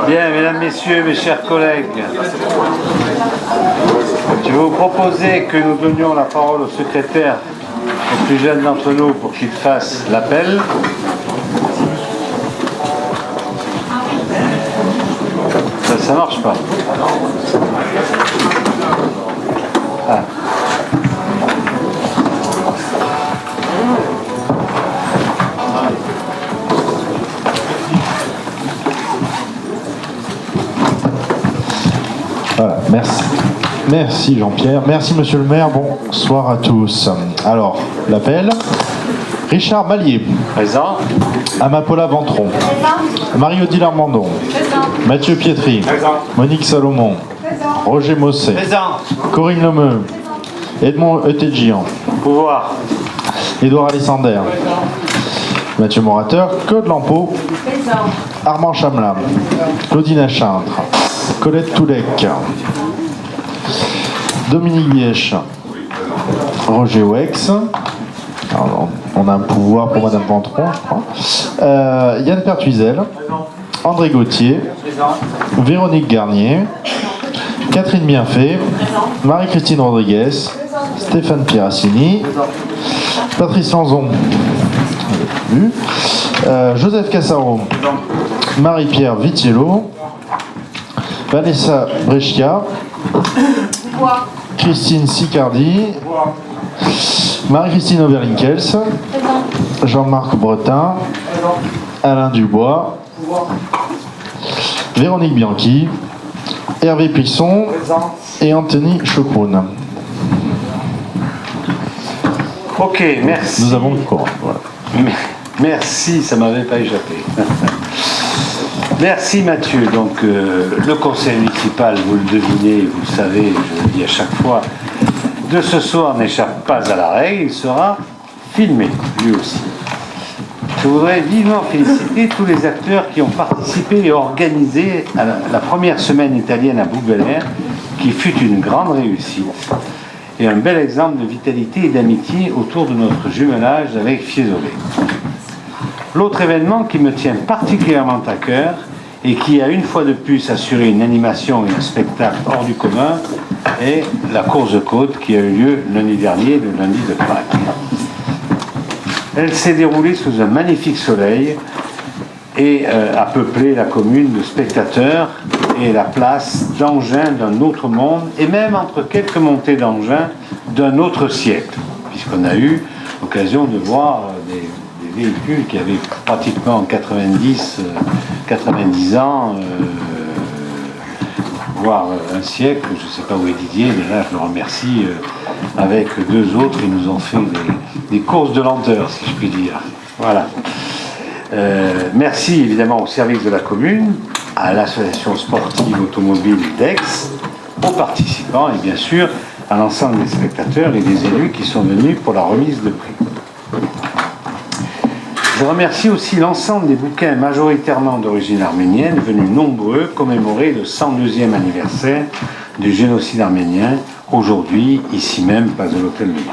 Bien, mesdames, messieurs, mes chers collègues, je vais vous proposer que nous donnions la parole au secrétaire, au plus jeune d'entre nous, pour qu'il fasse l'appel. Ça marche pas. Ah. Voilà, merci. Merci Jean-Pierre. Merci Monsieur le maire. Bonsoir à tous. Alors, l'appel. Richard Mallier. Présent. Amapola Ventron. Présent. Marie-Odile Armandon. Présent. Mathieu Pietri. Présent. Monique Salomon. Présent. Roger Mosset. Présent. Corinne Lemeu. Edmond Etegian. Pouvoir. Édouard Alessander. Mathieu Morateur. Claude Lampeau. Présent. Armand Chamelam. Claudine Achintre. Colette Toulec. Dominique Bièche. Roger Wex. Alors, on a un pouvoir pour Madame Ventron, je crois. Yann Pertuizel. André Gauthier. Véronique Garnier. Catherine Bienfait. Marie-Christine Rodriguez. Stéphane Pieracini. Patrice Lanzon. Joseph Cassaro. Marie-Pierre Vitiello. Vanessa Brescia. Voix. Christine Sicardi. Marie-Christine Oberlinkels. Présent. Jean-Marc Bretin. Alain Dubois. Véronique Bianchi. Hervé Puisson. Et Anthony Chocoun. Ok, merci. Nous avons le courant. Voilà. Merci, ça m'avait pas échappé. Merci Mathieu. Donc le conseil municipal, vous le devinez, vous le savez, je le dis à chaque fois, de ce soir n'échappe pas à la règle, il sera filmé, lui aussi. Je voudrais vivement féliciter tous les acteurs qui ont participé et organisé à la première semaine italienne à Bouc-Bel-Air, qui fut une grande réussite et un bel exemple de vitalité et d'amitié autour de notre jumelage avec Fiesole. L'autre événement qui me tient particulièrement à cœur et qui a une fois de plus assuré une animation et un spectacle hors du commun est la course de côte qui a eu lieu lundi dernier, le lundi de Pâques. Elle s'est déroulée sous un magnifique soleil et a peuplé la commune de spectateurs et la place d'engins d'un autre monde et même entre quelques montées d'engins d'un autre siècle, puisqu'on a eu l'occasion de voir des véhicules qui avaient pratiquement 90 ans, voire un siècle. Je ne sais pas où est Didier, mais là je le remercie. Avec deux autres, ils nous ont fait des courses de lenteur, si je puis dire. Voilà. Merci évidemment au service de la commune, à l'association sportive automobile d'Aix, aux participants et bien sûr à l'ensemble des spectateurs et des élus qui sont venus pour la remise de prix. Je remercie aussi l'ensemble des bouquins majoritairement d'origine arménienne, venus nombreux commémorer le 102e anniversaire du génocide arménien, aujourd'hui, ici même, place de l'Hôtel de Ville.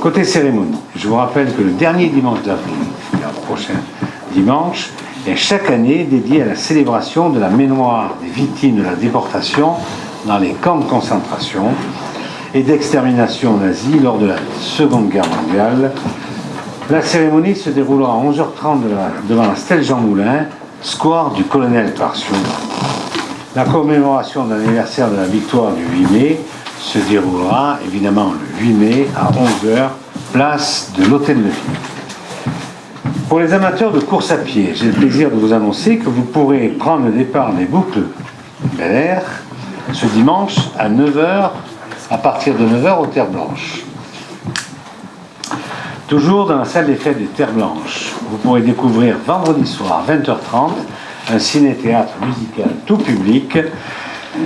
Côté cérémonie, je vous rappelle que le dernier dimanche d'avril, le prochain dimanche, est chaque année dédié à la célébration de la mémoire des victimes de la déportation dans les camps de concentration et d'extermination nazie lors de la Seconde Guerre mondiale. La cérémonie se déroulera à 11h30 devant la stèle Jean Moulin, square du Colonel Parcion. La commémoration de l'anniversaire de la victoire du 8 mai se déroulera évidemment le 8 mai à 11h, place de l'Hôtel de Ville. Pour les amateurs de course à pied, j'ai le plaisir de vous annoncer que vous pourrez prendre le départ des boucles Bel-Air ce dimanche à 9h, à partir de 9h aux Terres Blanches. Toujours dans la salle des fêtes des Terres Blanches, vous pourrez découvrir vendredi soir à 20h30 un ciné-théâtre musical tout public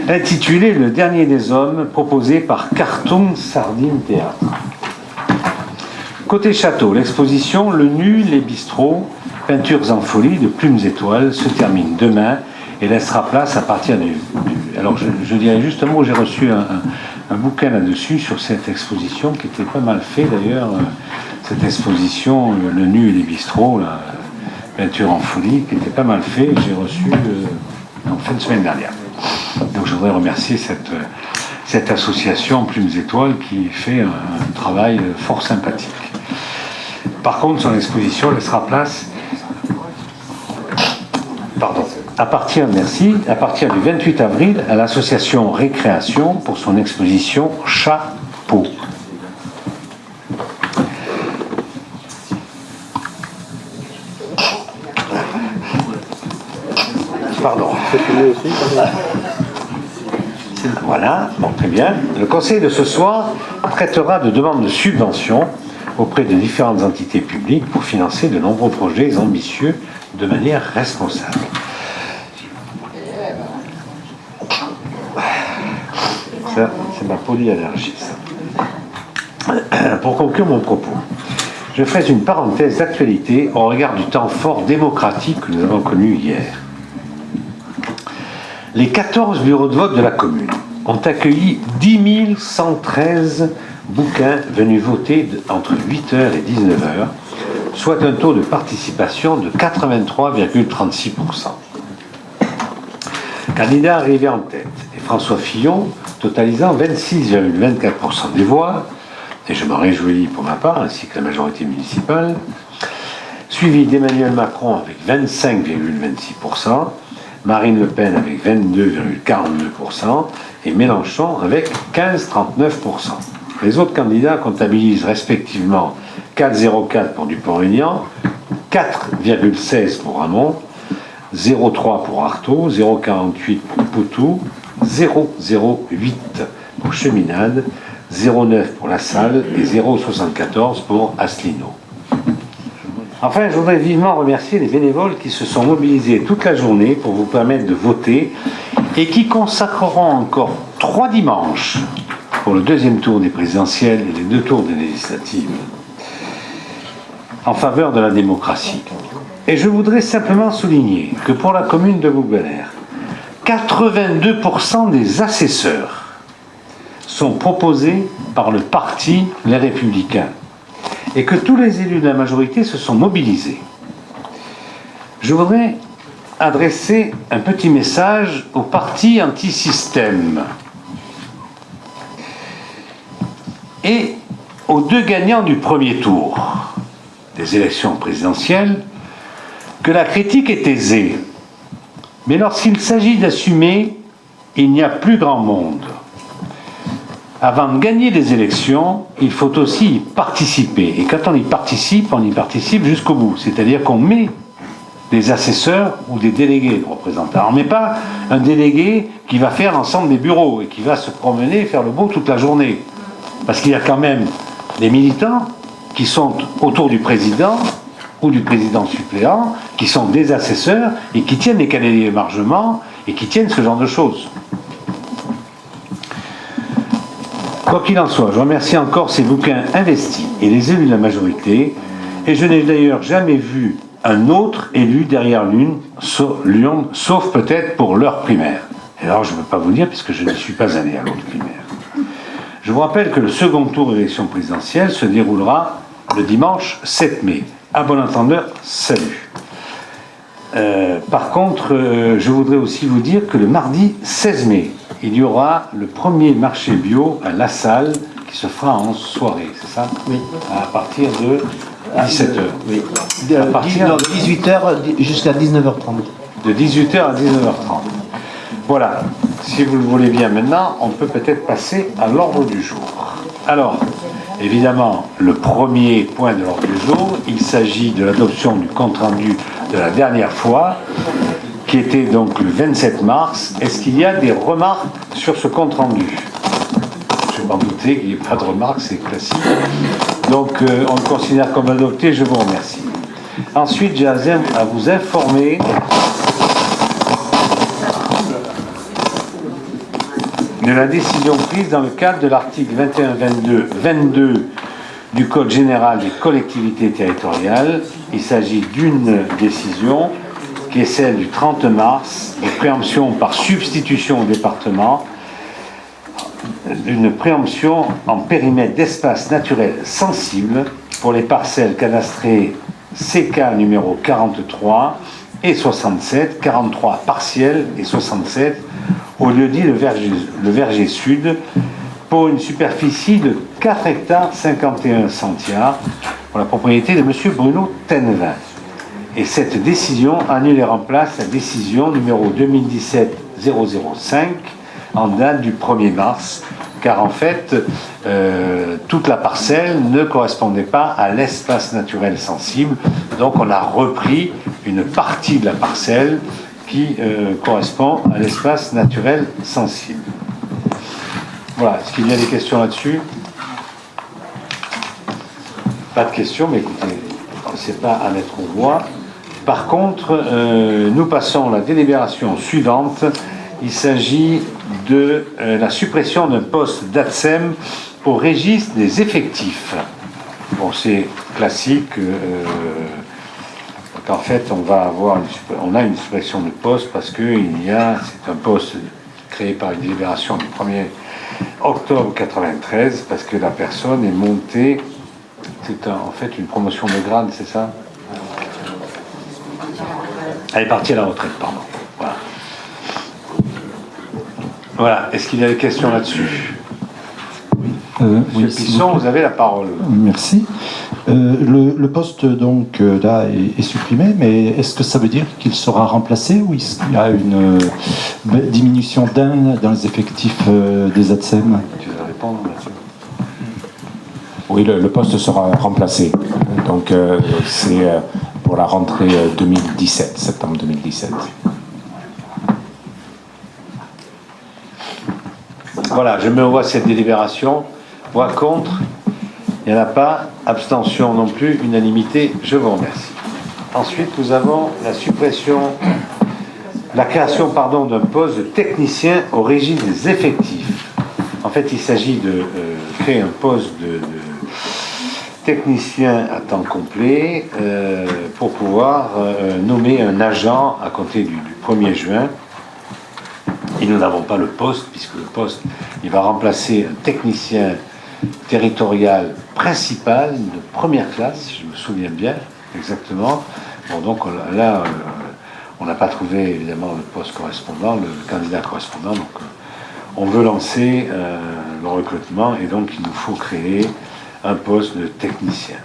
intitulé Le Dernier des Hommes, proposé par Carton Sardine Théâtre. Côté château, l'exposition Le Nu, les bistrots, peintures en folie de Plumes Étoiles se termine demain et laissera place à partir alors je dirais juste un mot, j'ai reçu un bouquin là-dessus sur cette exposition qui était pas mal fait d'ailleurs, cette exposition Le Nu et les bistrots, là, peinture en folie, qui était pas mal fait, j'ai reçu en fin de semaine dernière. Donc je voudrais remercier cette association Plumes Étoiles qui fait un travail fort sympathique. Par contre, son exposition laissera place à partir du 28 avril à l'association Récréation pour son exposition Chapeau. Pardon. Voilà, bon, très bien. Le conseil de ce soir traitera de demandes de subventions auprès de différentes entités publiques pour financer de nombreux projets ambitieux de manière responsable. Ça, c'est ma polyallergie, ça. Pour conclure mon propos, je ferai une parenthèse d'actualité au regard du temps fort démocratique que nous avons connu hier. Les 14 bureaux de vote de la commune ont accueilli 10 113 bouquins venus voter entre 8h et 19h, soit un taux de participation de 83,36%. Candidat arrivé en tête est François Fillon, totalisant 26,24% des voix, et je m'en réjouis pour ma part, ainsi que la majorité municipale, suivi d'Emmanuel Macron avec 25,26%, Marine Le Pen avec 22,42% et Mélenchon avec 15,39%. Les autres candidats comptabilisent respectivement 4,04 pour Dupont-Aignan, 4,16 pour Ramon, 0,3 pour Artaud, 0,48 pour Poutou, 0,08 pour Cheminade, 0,9 pour La Salle et 0,74 pour Asselineau. Enfin, je voudrais vivement remercier les bénévoles qui se sont mobilisés toute la journée pour vous permettre de voter et qui consacreront encore 3 dimanches pour le deuxième tour des présidentielles et les 2 tours des législatives en faveur de la démocratie. Et je voudrais simplement souligner que pour la commune de Bouc-Bel-Air, 82% des assesseurs sont proposés par le parti Les Républicains et que tous les élus de la majorité se sont mobilisés. Je voudrais adresser un petit message aux partis anti-système et aux 2 gagnants du premier tour des élections présidentielles que la critique est aisée. Mais lorsqu'il s'agit d'assumer, il n'y a plus grand monde. Avant de gagner des élections, il faut aussi y participer. Et quand on y participe jusqu'au bout. C'est-à-dire qu'on met des assesseurs ou des délégués de représentants. On ne met pas un délégué qui va faire l'ensemble des bureaux et qui va se promener et faire le beau toute la journée. Parce qu'il y a quand même des militants qui sont autour du président ou du président suppléant, qui sont des assesseurs et qui tiennent les cahiers d'émargement et qui tiennent ce genre de choses. Quoi qu'il en soit, je remercie encore ces bouquins investis et les élus de la majorité, et je n'ai d'ailleurs jamais vu un autre élu derrière Lyon, sauf peut-être pour l'heure primaire. Et alors je ne peux pas vous dire, puisque je ne suis pas allé à l'heure primaire. Je vous rappelle que le second tour de l'élection présidentielle se déroulera le dimanche 7 mai. À bon entendeur, salut. Par contre, je voudrais aussi vous dire que le mardi 16 mai, il y aura le premier marché bio à La Salle qui se fera en soirée, c'est ça? Oui. À partir de 17h. Oui. De 18h jusqu'à 19h30. De 18h à 19h30. Voilà. Si vous le voulez bien maintenant, on peut peut-être passer à l'ordre du jour. Alors, évidemment, le premier point de l'ordre du jour, il s'agit de l'adoption du compte-rendu de la dernière fois, qui était donc le 27 mars. Est-ce qu'il y a des remarques sur ce compte-rendu? Je vais m'en douter qu'il n'y ait pas de remarques, c'est classique. Donc, on le considère comme adopté, je vous remercie. Ensuite, j'ai à vous informer de la décision prise dans le cadre de l'article 21-22 du Code général des collectivités territoriales. Il s'agit d'une décision qui est celle du 30 mars, de préemption par substitution au département, d'une préemption en périmètre d'espace naturel sensible pour les parcelles cadastrées CK numéro 43 et 67, 43 partiel et 67, au lieu dit le verger sud, pour une superficie de 4 hectares 51 centiares, pour la propriété de M. Bruno Tenvin. Et cette décision annule et remplace la décision numéro 2017-005 en date du 1er mars, car en fait, toute la parcelle ne correspondait pas à l'espace naturel sensible. Donc on a repris une partie de la parcelle qui correspond à l'espace naturel sensible. Voilà, est-ce qu'il y a des questions là-dessus? Pas de questions, mais écoutez, c'est pas à mettre aux voix. Par contre, nous passons à la délibération suivante. Il s'agit de la suppression d'un poste d'ATSEM au registre des effectifs. Bon, c'est classique. En fait, on a une suppression de poste parce que c'est un poste créé par une délibération du 1er octobre 93, parce que la personne est montée. C'est en fait une promotion de grade, c'est ça? Elle est partie à la retraite, pardon. Voilà. Voilà. Est-ce qu'il y a des questions là-dessus? Monsieur Pisson, vous avez la parole. Merci. Le poste donc là est supprimé, mais est-ce que ça veut dire qu'il sera remplacé ou il y a une diminution d'un dans les effectifs des ATSEM? Tu veux répondre là-dessus? Oui, le poste sera remplacé. Donc c'est pour la rentrée 2017, septembre 2017. Voilà, je me vois cette délibération. Voix contre, il n'y en a pas. Abstention non plus, unanimité, je vous remercie. Ensuite, nous avons la création d'un poste de technicien au régime des effectifs. En fait, il s'agit de créer un poste de technicien à temps complet pour pouvoir nommer un agent à compter du 1er juin. Et nous n'avons pas le poste, puisque le poste, il va remplacer un technicien territorial principal de première classe, je me souviens bien exactement. Bon, donc là, on n'a pas trouvé évidemment le poste correspondant, le candidat correspondant, donc on veut lancer le recrutement et donc il nous faut créer un poste de technicien.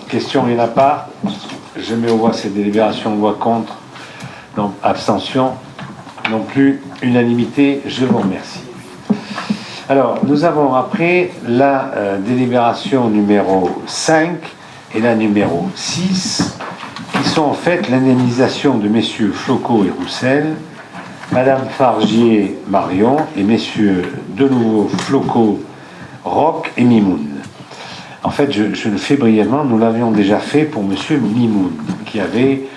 Question, il n'y en a pas. Je mets au voix cette délibération, voix contre, donc abstention non plus, unanimité, je vous remercie. Alors, nous avons après la délibération numéro 5 et la numéro 6, qui sont en fait l'indemnisation de messieurs Flocot et Roussel, madame Fargier Marion et messieurs de nouveau Flocot, Roch et Mimoun. En fait, je le fais brièvement, nous l'avions déjà fait pour monsieur Mimoun, qui avait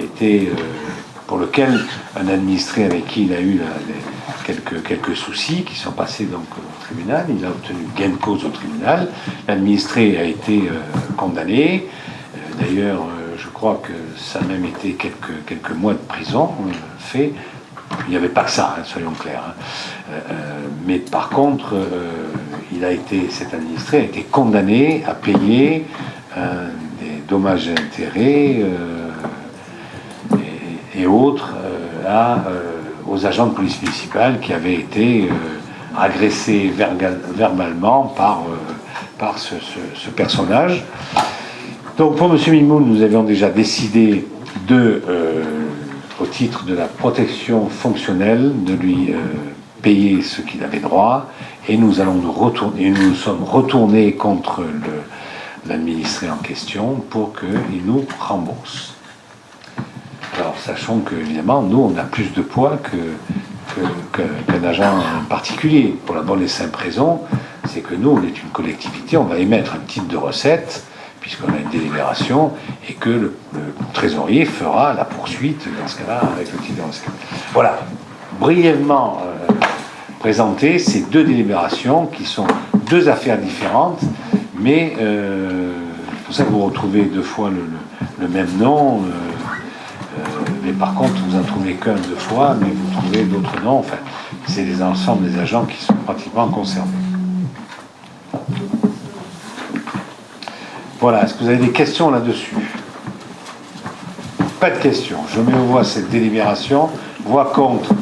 été... pour lequel un administré avec qui il a eu quelques soucis qui sont passés donc au tribunal, il a obtenu gain de cause au tribunal, l'administré a été condamné, d'ailleurs je crois que ça a même été quelques mois de prison fait, il n'y avait pas que ça, hein, soyons clairs, hein. Mais par contre cet administré a été condamné à payer des dommages et intérêts et autres aux agents de police municipale qui avaient été agressés verbalement par ce personnage. Donc pour M. Mimoun, nous avions déjà décidé au titre de la protection fonctionnelle, de lui payer ce qu'il avait droit, et nous sommes retournés contre l'administré en question pour qu'il nous rembourse. Alors, sachant que, évidemment, nous, on a plus de poids qu'un agent particulier. Pour la bonne et simple raison, c'est que nous, on est une collectivité, on va émettre un titre de recette, puisqu'on a une délibération, et que le trésorier fera la poursuite, dans ce cas-là, avec le titre de recette. Voilà, brièvement présenter ces deux délibérations, qui sont deux affaires différentes, mais c'est pour ça que vous retrouvez deux fois le même nom, mais par contre, vous n'en trouvez qu'un deux fois, mais vous trouvez d'autres noms. Enfin, c'est les ensembles des agents qui sont pratiquement concernés. Voilà, est-ce que vous avez des questions là-dessus? Pas de questions. Je mets aux voix cette délibération. Voix contre,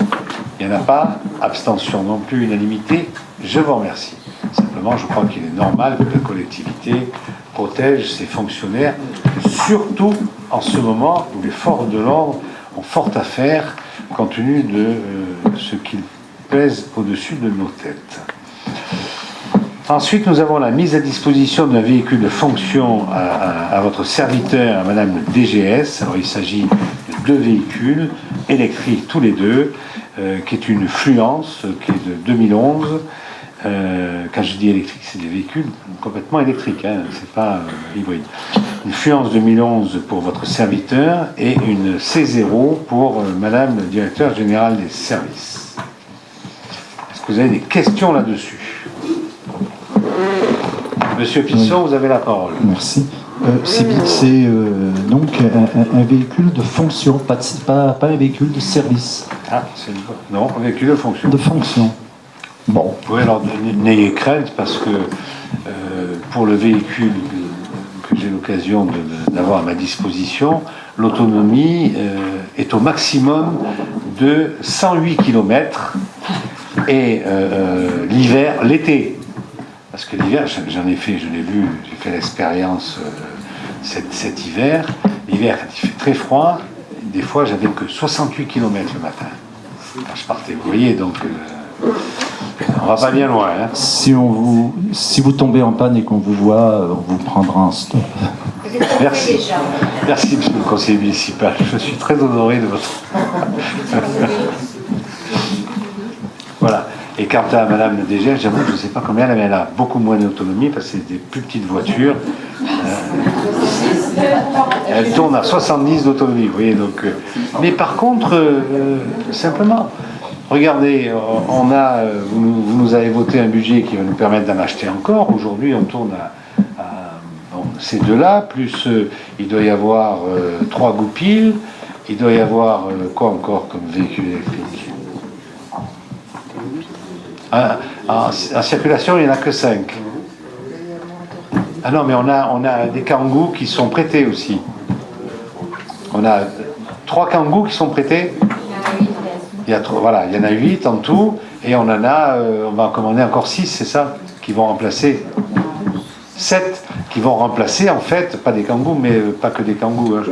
il n'y en a pas. Abstention non plus, unanimité. Je vous remercie. Simplement, je crois qu'il est normal que la collectivité protège ses fonctionnaires, surtout en ce moment où les forces de l'ordre ont fort à faire, compte tenu de ce qu'ils pèsent au-dessus de nos têtes. Ensuite, nous avons la mise à disposition d'un véhicule de fonction à votre serviteur, à Madame le DGS. Alors, il s'agit de 2 véhicules électriques tous les deux, qui est une Fluence, qui est de 2011. Quand je dis électrique, c'est des véhicules complètement électriques, hein, c'est pas hybride. Une Fluence 2011 pour votre serviteur et une C0 pour Madame le directeur général des services. Est-ce que vous avez des questions là-dessus? Monsieur Pisson, vous avez la parole. Merci. C'est donc un véhicule de fonction, pas un véhicule de service. Ah, c'est non, un véhicule de fonction. De fonction. Bon. Oui, alors n'ayez crainte parce que pour le véhicule que j'ai l'occasion d'avoir à ma disposition, l'autonomie est au maximum de 108 km et l'été. Parce que l'hiver, j'en ai fait, je l'ai vu, j'ai fait l'expérience cet hiver. L'hiver, quand il fait très froid, des fois, j'avais que 68 km le matin. Quand je partais, vous voyez, donc on va pas bien loin. Hein. Si vous tombez en panne et qu'on vous voit, on vous prendra un stop. Merci. Merci, monsieur le conseiller municipal. Je suis très honoré de votre... Voilà. Et quant à Madame le DG, j'avoue, je ne sais pas combien, mais elle a beaucoup moins d'autonomie parce que c'est des plus petites voitures. Elle tourne à 70 d'autonomie, vous voyez. Donc, mais par contre, simplement, regardez, vous nous avez voté un budget qui va nous permettre d'en acheter encore. Aujourd'hui, on tourne bon, ces deux-là, plus il doit y avoir 3 goupilles, il doit y avoir quoi encore comme véhicule électrique? En circulation, il n'y en a que 5. Ah non, mais on a des Kangoo qui sont prêtés aussi. On a 3 Kangoo qui sont prêtés. Il y en a 8 en tout. Et on va en commander encore 6, c'est ça, qui vont remplacer 7, qui vont remplacer en fait, pas des Kangoo, mais pas que des Kangoo. Hein,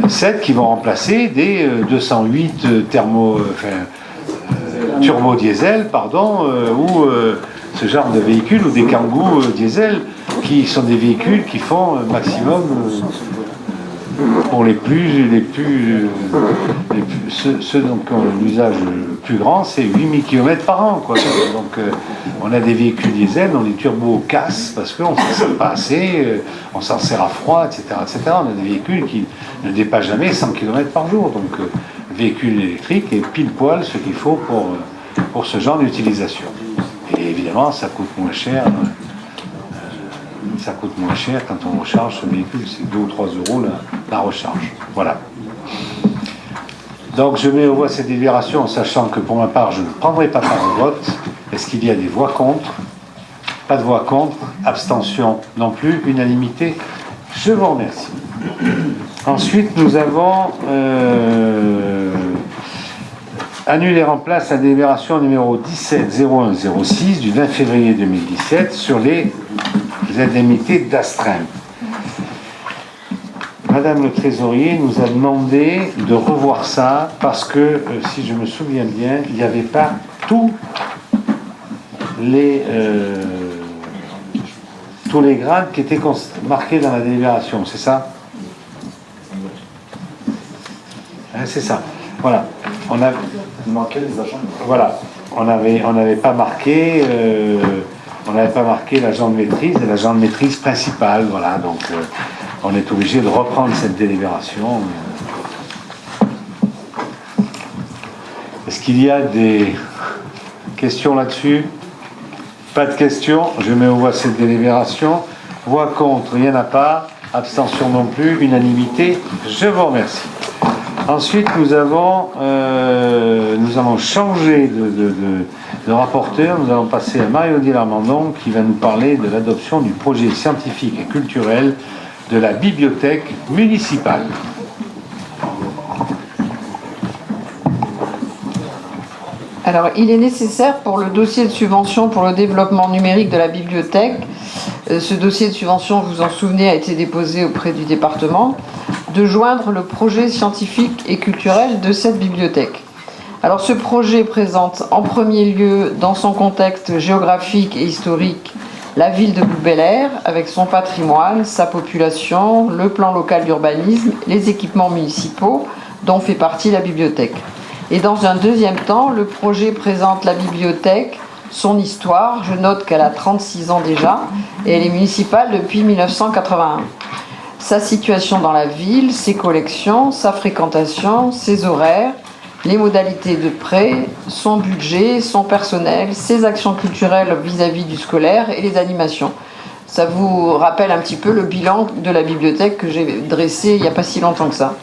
7 qui vont remplacer des 208 turbo-diesel, pardon, ou ce genre de véhicules, ou des Kangoo diesel, qui sont des véhicules qui font maximum, pour ceux dont l'usage le plus grand, c'est 8000 km par an, quoi. Donc on a des véhicules diesel dont les turbos cassent parce qu'on ne s'en sert pas assez, on s'en sert à froid, etc., etc. On a des véhicules qui ne dépassent jamais 100 km par jour. Donc véhicule électrique est pile poil ce qu'il faut pour ce genre d'utilisation. Et évidemment, ça coûte moins cher. Ça coûte moins cher quand on recharge ce véhicule, c'est 2 ou 3 euros la recharge. Voilà. Donc je mets aux voix cette délibération en sachant que pour ma part, je ne prendrai pas part au vote. Est-ce qu'il y a des voix contre? Pas de voix contre. Abstention non plus. Unanimité. Je vous remercie. Ensuite, nous avons annulé et remplace la délibération numéro 17-01-06 du 20 février 2017 sur les indemnités d'astreinte. Madame le trésorier nous a demandé de revoir ça parce que, si je me souviens bien, il n'y avait pas tous les grades qui étaient marqués dans la délibération, c'est ça? Hein, c'est ça. Voilà. On n'avait pas marqué l'agent de maîtrise et l'agent de maîtrise principal. Voilà, donc on est obligé de reprendre cette délibération. Est-ce qu'il y a des questions là-dessus? Pas de questions. Je mets aux voix cette délibération. Voix contre, il n'y en a pas. Abstention non plus. Unanimité. Je vous remercie. Ensuite, nous avons changé de rapporteur. Nous allons passer à Marie-Odile Armandon qui va nous parler de l'adoption du projet scientifique et culturel de la bibliothèque municipale. Alors, il est nécessaire pour le dossier de subvention pour le développement numérique de la bibliothèque, ce dossier de subvention, vous vous en souvenez, a été déposé auprès du département, de joindre le projet scientifique et culturel de cette bibliothèque. Alors, ce projet présente en premier lieu, dans son contexte géographique et historique, la ville de Bouc-Bel-Air, avec son patrimoine, sa population, le plan local d'urbanisme, les équipements municipaux, dont fait partie la bibliothèque. Et dans un deuxième temps, le projet présente la bibliothèque, son histoire. Je note qu'elle a 36 ans déjà et elle est municipale depuis 1981. Sa situation dans la ville, ses collections, sa fréquentation, ses horaires, les modalités de prêt, son budget, son personnel, ses actions culturelles vis-à-vis du scolaire et les animations. Ça vous rappelle un petit peu le bilan de la bibliothèque que j'ai dressé il n'y a pas si longtemps que ça.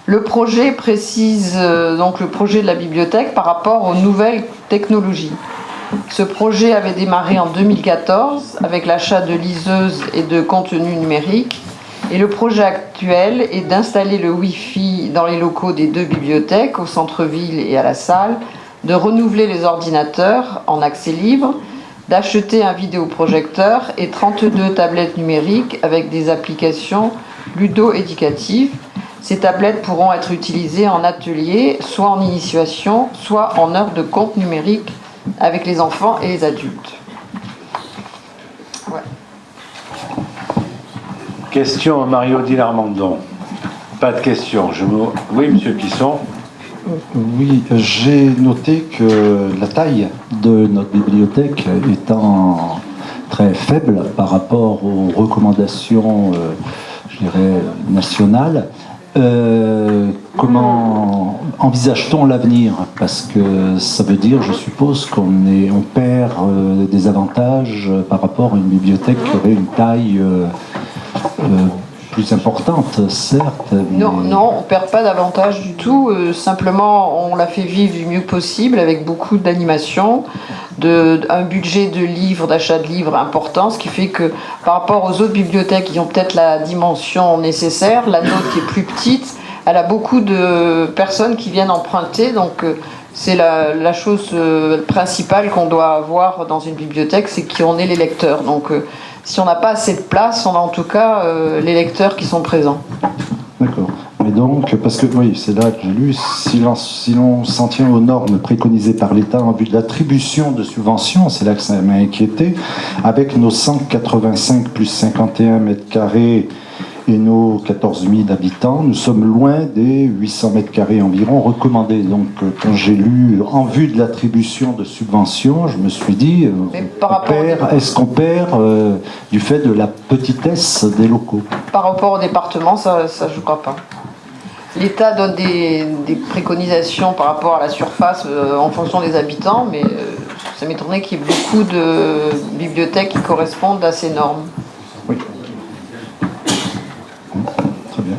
Le projet précise donc le projet de la bibliothèque par rapport aux nouvelles technologies. Ce projet avait démarré en 2014 avec l'achat de liseuses et de contenus numériques. Et le projet actuel est d'installer le Wi-Fi dans les locaux des deux bibliothèques, au centre-ville et à la salle, de renouveler les ordinateurs en accès libre, d'acheter un vidéoprojecteur et 32 tablettes numériques avec des applications ludo-éducatives. Ces tablettes pourront être utilisées en atelier, soit en initiation, soit en heure de compte numérique avec les enfants et les adultes. Ouais. Question à Marie-Odile Armandon. Pas de question. Oui, monsieur Pisson. Oui, j'ai noté que la taille de notre bibliothèque étant très faible par rapport aux recommandations, je dirais, nationales, comment envisage-t-on l'avenir? Parce que ça veut dire, je suppose, qu'on perd des avantages par rapport à une bibliothèque qui aurait une taille plus importante, certes. Mais... Non, on ne perd pas d'avantage du tout. Simplement, on l'a fait vivre du mieux possible avec beaucoup d'animation, un budget de livres, d'achat de livres important, ce qui fait que par rapport aux autres bibliothèques qui ont peut-être la dimension nécessaire, la nôtre qui est plus petite, elle a beaucoup de personnes qui viennent emprunter. Donc, c'est la chose principale qu'on doit avoir dans une bibliothèque, c'est qu'on ait les lecteurs. Donc, si on n'a pas assez de place, on a en tout cas les lecteurs qui sont présents. D'accord. Et donc, parce que oui, c'est là que j'ai lu, si l'on s'en tient aux normes préconisées par l'État en vue de l'attribution de subventions, c'est là que ça m'a inquiété, avec nos 185 plus 51 mètres carrés et nos 14 000 habitants, nous sommes loin des 800 mètres carrés environ recommandés. Donc, quand j'ai lu en vue de l'attribution de subventions, je me suis dit, est-ce qu'on perd du fait de la petitesse des locaux? Par rapport au département, ça je ne crois pas. L'État donne des préconisations par rapport à la surface en fonction des habitants, mais ça m'étonnerait qu'il y ait beaucoup de bibliothèques qui correspondent à ces normes. Oui. Très bien.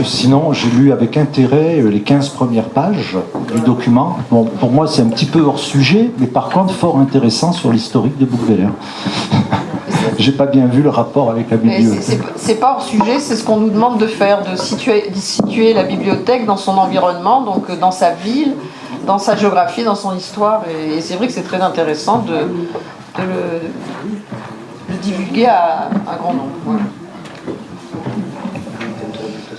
Sinon, j'ai lu avec intérêt les 15 premières pages du document. Bon, pour moi, c'est un petit peu hors sujet, mais par contre, fort intéressant sur l'historique de Bouc-Bel-Air. J'ai pas bien vu le rapport avec la bibliothèque. C'est pas hors sujet, c'est ce qu'on nous demande de faire, de situer la bibliothèque dans son environnement, donc dans sa ville, dans sa géographie, dans son histoire. Et c'est vrai que c'est très intéressant de le divulguer à grand nombre. Voilà.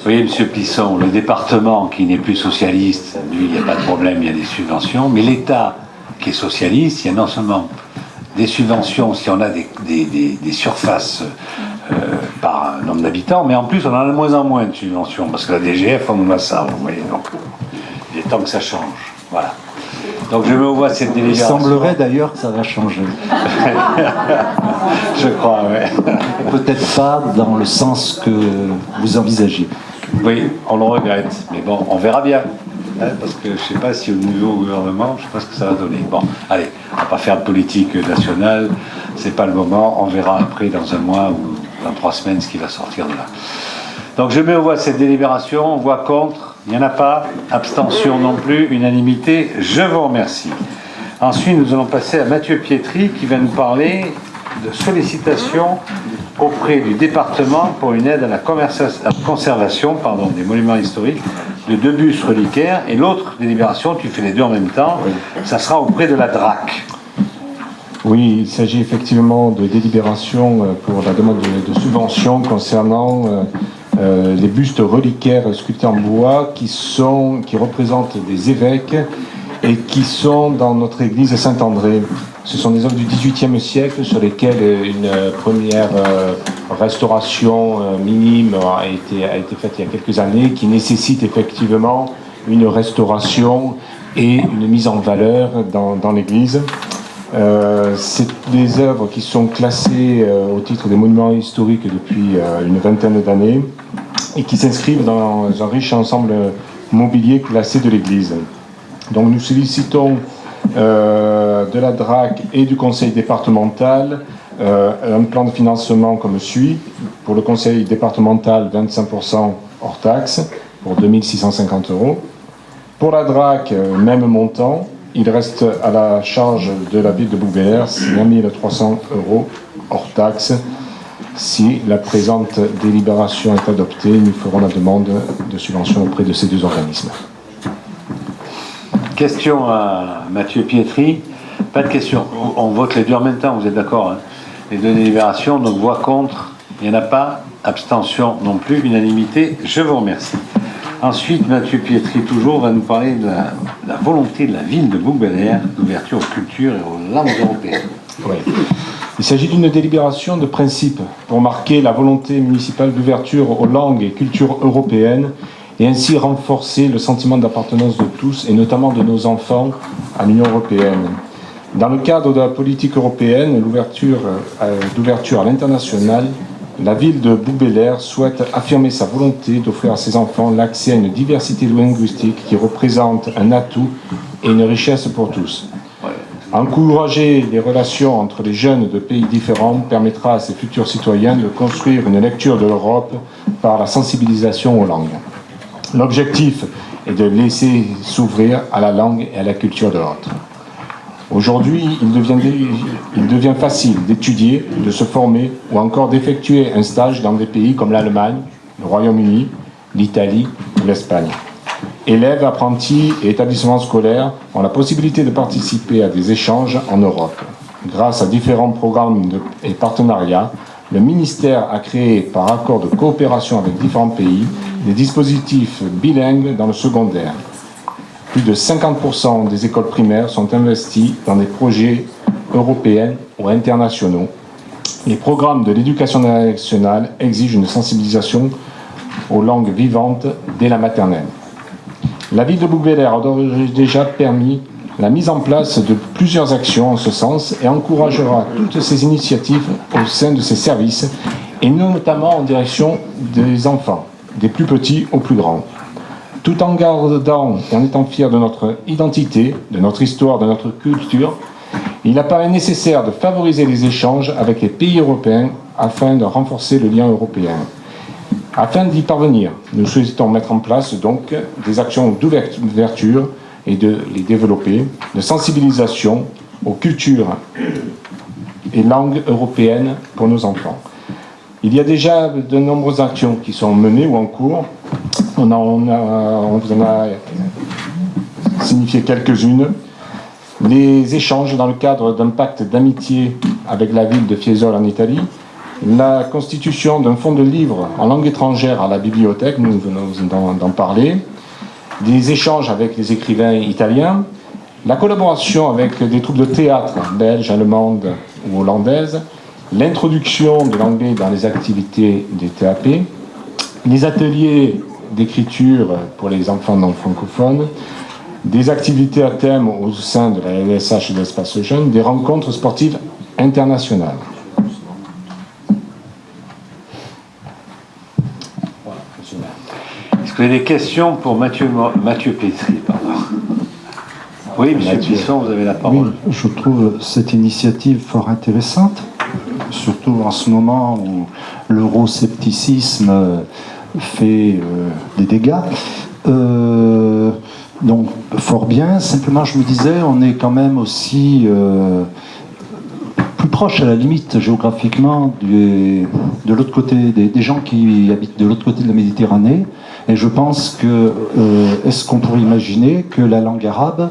Oui, monsieur Pisson, le département qui n'est plus socialiste, lui, il n'y a pas de problème, il y a des subventions, mais l'État qui est socialiste, il y a non seulement des subventions si on a des surfaces par nombre d'habitants, mais en plus on en a de moins en moins de subventions, parce que la DGF, on a ça, vous voyez, donc il est temps que ça change. Voilà. Donc je me vois cette délégation. Il semblerait d'ailleurs que ça va changer. Je crois, oui. Peut-être pas dans le sens que vous envisagez. Oui, on le regrette, mais bon, on verra bien. Parce que je ne sais pas si au niveau gouvernement, je ne sais pas ce que ça va donner. Bon, allez, on ne va pas faire de politique nationale, c'est pas le moment, on verra après dans un mois ou dans 3 semaines ce qui va sortir de là. Donc je mets aux voix cette délibération, voix contre, il n'y en a pas, abstention non plus, unanimité, je vous remercie. Ensuite, nous allons passer à Mathieu Pietri qui va nous parler de sollicitation auprès du département pour une aide à la conservation des monuments historiques de 2 bustes reliquaires. Et l'autre délibération, tu fais les deux en même temps, ça sera auprès de la DRAC. Oui, il s'agit effectivement de délibération pour la demande de subvention concernant les bustes reliquaires sculptés en bois qui représentent des évêques et qui sont dans notre église Saint-André. Ce sont des œuvres du XVIIIe siècle sur lesquelles une première restauration minime a été faite il y a quelques années, qui nécessite effectivement une restauration et une mise en valeur dans l'église. C'est des œuvres qui sont classées au titre des monuments historiques depuis une vingtaine d'années et qui s'inscrivent dans un riche ensemble mobilier classé de l'église. Donc nous sollicitons de la DRAC et du conseil départemental un plan de financement comme suit. Pour le conseil départemental, 25% hors taxe pour 2 650 €. Pour la DRAC, même montant. Il reste à la charge de la ville de Bouc-Béliard 1 300 € hors taxe. Si la présente délibération est adoptée, nous ferons la demande de subvention auprès de ces deux organismes. Question à Mathieu Pietri. Pas de question. On vote les deux en même temps, vous êtes d'accord, hein? Les deux délibérations, donc voix contre, il n'y en a pas. Abstention non plus, unanimité. Je vous remercie. Ensuite, Mathieu Pietri, toujours, va nous parler de la volonté de la ville de Bouc-Béliard d'ouverture aux cultures et aux langues européennes. Oui. Il s'agit d'une délibération de principe pour marquer la volonté municipale d'ouverture aux langues et cultures européennes et ainsi renforcer le sentiment d'appartenance de tous et notamment de nos enfants à l'Union européenne. Dans le cadre de la politique européenne, d'ouverture à l'international, la ville de Bouc-Béliard souhaite affirmer sa volonté d'offrir à ses enfants l'accès à une diversité linguistique qui représente un atout et une richesse pour tous. Encourager les relations entre les jeunes de pays différents permettra à ces futurs citoyens de construire une lecture de l'Europe par la sensibilisation aux langues. L'objectif est de laisser s'ouvrir à la langue et à la culture de l'autre. Aujourd'hui, il devient facile d'étudier, de se former ou encore d'effectuer un stage dans des pays comme l'Allemagne, le Royaume-Uni, l'Italie ou l'Espagne. Élèves, apprentis et établissements scolaires ont la possibilité de participer à des échanges en Europe. Grâce à différents programmes et partenariats, le ministère a créé, par accord de coopération avec différents pays, des dispositifs bilingues dans le secondaire. Plus de 50% des écoles primaires sont investies dans des projets européens ou internationaux. Les programmes de l'éducation nationale exigent une sensibilisation aux langues vivantes dès la maternelle. La ville de Bouc-Béliard a déjà permis la mise en place de plusieurs actions en ce sens et encouragera toutes ces initiatives au sein de ses services et notamment en direction des enfants, des plus petits aux plus grands. Tout en gardant et en étant fiers de notre identité, de notre histoire, de notre culture, il apparaît nécessaire de favoriser les échanges avec les pays européens afin de renforcer le lien européen. Afin d'y parvenir, nous souhaitons mettre en place donc des actions d'ouverture et de les développer, de sensibilisation aux cultures et langues européennes pour nos enfants. Il y a déjà de nombreuses actions qui sont menées ou en cours. On vous en a signifié quelques-unes. Les échanges dans le cadre d'un pacte d'amitié avec la ville de Fiesole en Italie, la constitution d'un fonds de livres en langue étrangère à la bibliothèque, nous venons d'en parler, des échanges avec les écrivains italiens, la collaboration avec des troupes de théâtre belges, allemandes ou hollandaises, l'introduction de l'anglais dans les activités des TAP, les ateliers d'écriture pour les enfants non francophones, des activités à thème au sein de la LSH et de l'Espace Jeune, des rencontres sportives internationales. Est-ce que vous avez des questions pour Mathieu Pietri, pardon. Oui, M. Puisson, vous avez la parole. Oui, je trouve cette initiative fort intéressante, surtout en ce moment où l'euroscepticisme fait des dégâts. Donc fort bien, simplement je me disais, on est quand même aussi plus proche à la limite géographiquement de l'autre côté, des gens qui habitent de l'autre côté de la Méditerranée. Et je pense que, est-ce qu'on pourrait imaginer que la langue arabe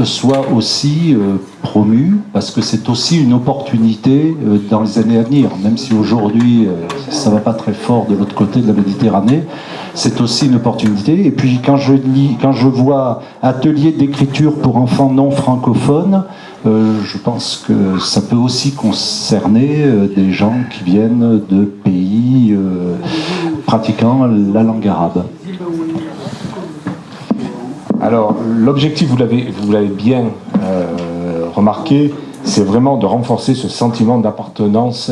soit aussi promue, parce que c'est aussi une opportunité dans les années à venir, même si aujourd'hui ça va pas très fort de l'autre côté de la Méditerranée, c'est aussi une opportunité. Et puis quand je vois atelier d'écriture pour enfants non francophones, je pense que ça peut aussi concerner des gens qui viennent de pays pratiquant la langue arabe. Alors, l'objectif, vous l'avez bien remarqué, c'est vraiment de renforcer ce sentiment d'appartenance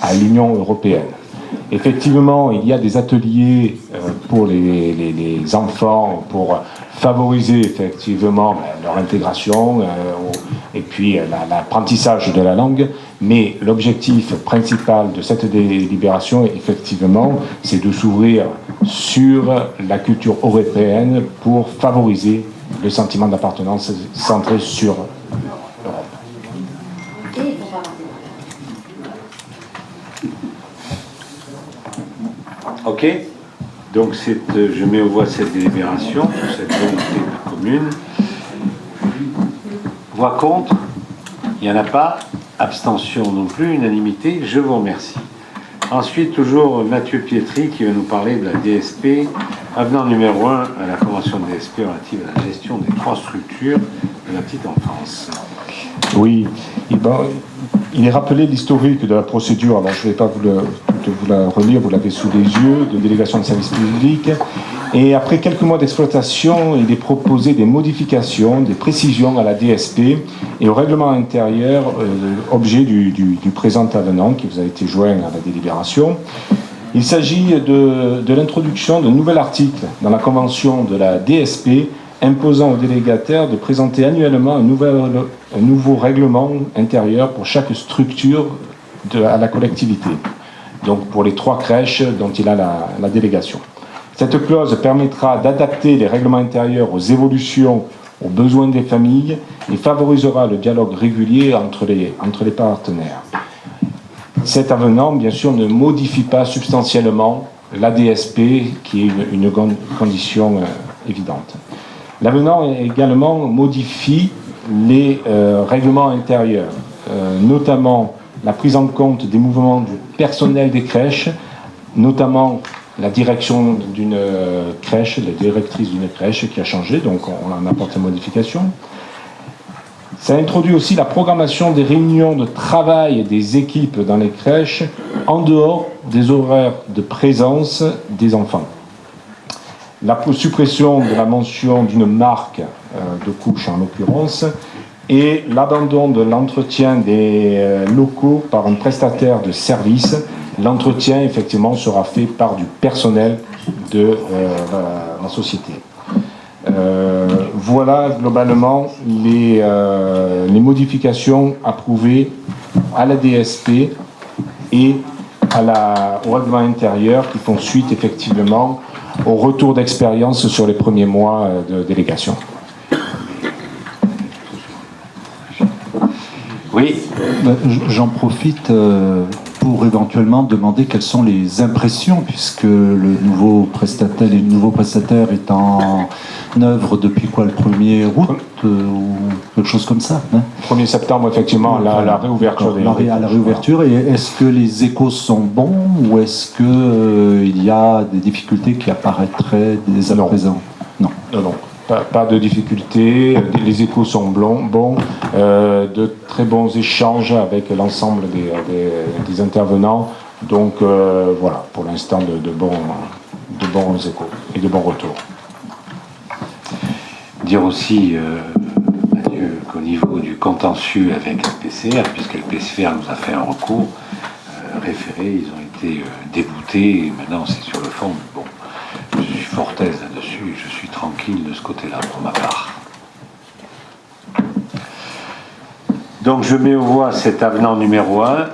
à l'Union européenne. Effectivement, il y a des ateliers pour les enfants, pour favoriser effectivement leur intégration et puis l'apprentissage de la langue. Mais l'objectif principal de cette délibération, effectivement, c'est de s'ouvrir sur la culture européenne pour favoriser le sentiment d'appartenance centré sur l'Europe. Ok. Donc je mets aux voix cette délibération, cette volonté commune. Voix contre, il n'y en a pas. Abstention non plus, unanimité, je vous remercie. Ensuite, toujours Mathieu Pietri qui va nous parler de la DSP, avenant numéro 1 à la Convention de DSP relative à la gestion des 3 structures de la petite enfance. Oui, il est rappelé l'historique de la procédure, alors je ne vais pas vous la relire, vous l'avez sous les yeux, de délégation de service public. Et après quelques mois d'exploitation, il est proposé des modifications, des précisions à la DSP et au règlement intérieur, objet du présent avenant qui vous a été joint à la délibération. Il s'agit de l'introduction d'un nouvel article dans la convention de la DSP imposant aux délégataires de présenter annuellement un nouveau règlement intérieur pour chaque structure à la collectivité. Donc pour les 3 crèches dont il a la délégation. Cette clause permettra d'adapter les règlements intérieurs aux évolutions, aux besoins des familles et favorisera le dialogue régulier entre les partenaires. Cet avenant, bien sûr, ne modifie pas substantiellement la DSP, qui est une condition évidente. L'avenant également modifie les règlements intérieurs, notamment la prise en compte des mouvements du personnel des crèches, notamment la direction d'une crèche, la directrice d'une crèche qui a changé, donc on en apporte une modification. Ça introduit aussi la programmation des réunions de travail des équipes dans les crèches en dehors des horaires de présence des enfants. La suppression de la mention d'une marque de couche en l'occurrence et l'abandon de l'entretien des locaux par un prestataire de service. L'entretien, effectivement, sera fait par du personnel de la société. Voilà globalement les modifications approuvées à la DSP et au règlement intérieur qui font suite, effectivement, au retour d'expérience sur les premiers mois de délégation. Oui. J'en profite pour éventuellement demander quelles sont les impressions, puisque le nouveau prestataire est en œuvre depuis quoi, le 1er août ou quelque chose comme ça, hein? 1er septembre, effectivement, la réouverture. La réouverture. Et est-ce que les échos sont bons ou est-ce qu'il y a des difficultés qui apparaîtraient dès à présent? Non. Non. Pas de difficultés, les échos sont bons, de très bons échanges avec l'ensemble des intervenants. Donc voilà, pour l'instant, de bons échos et de bons retours. Dire aussi, Mathieu, qu'au niveau du contentieux avec le PCR, puisque le PCR nous a fait un recours référé, ils ont été déboutés, et maintenant c'est sur le fond, mais bon. Je suis fort aise là-dessus, je suis tranquille de ce côté-là pour ma part. Donc je mets aux voix cet avenant numéro 1.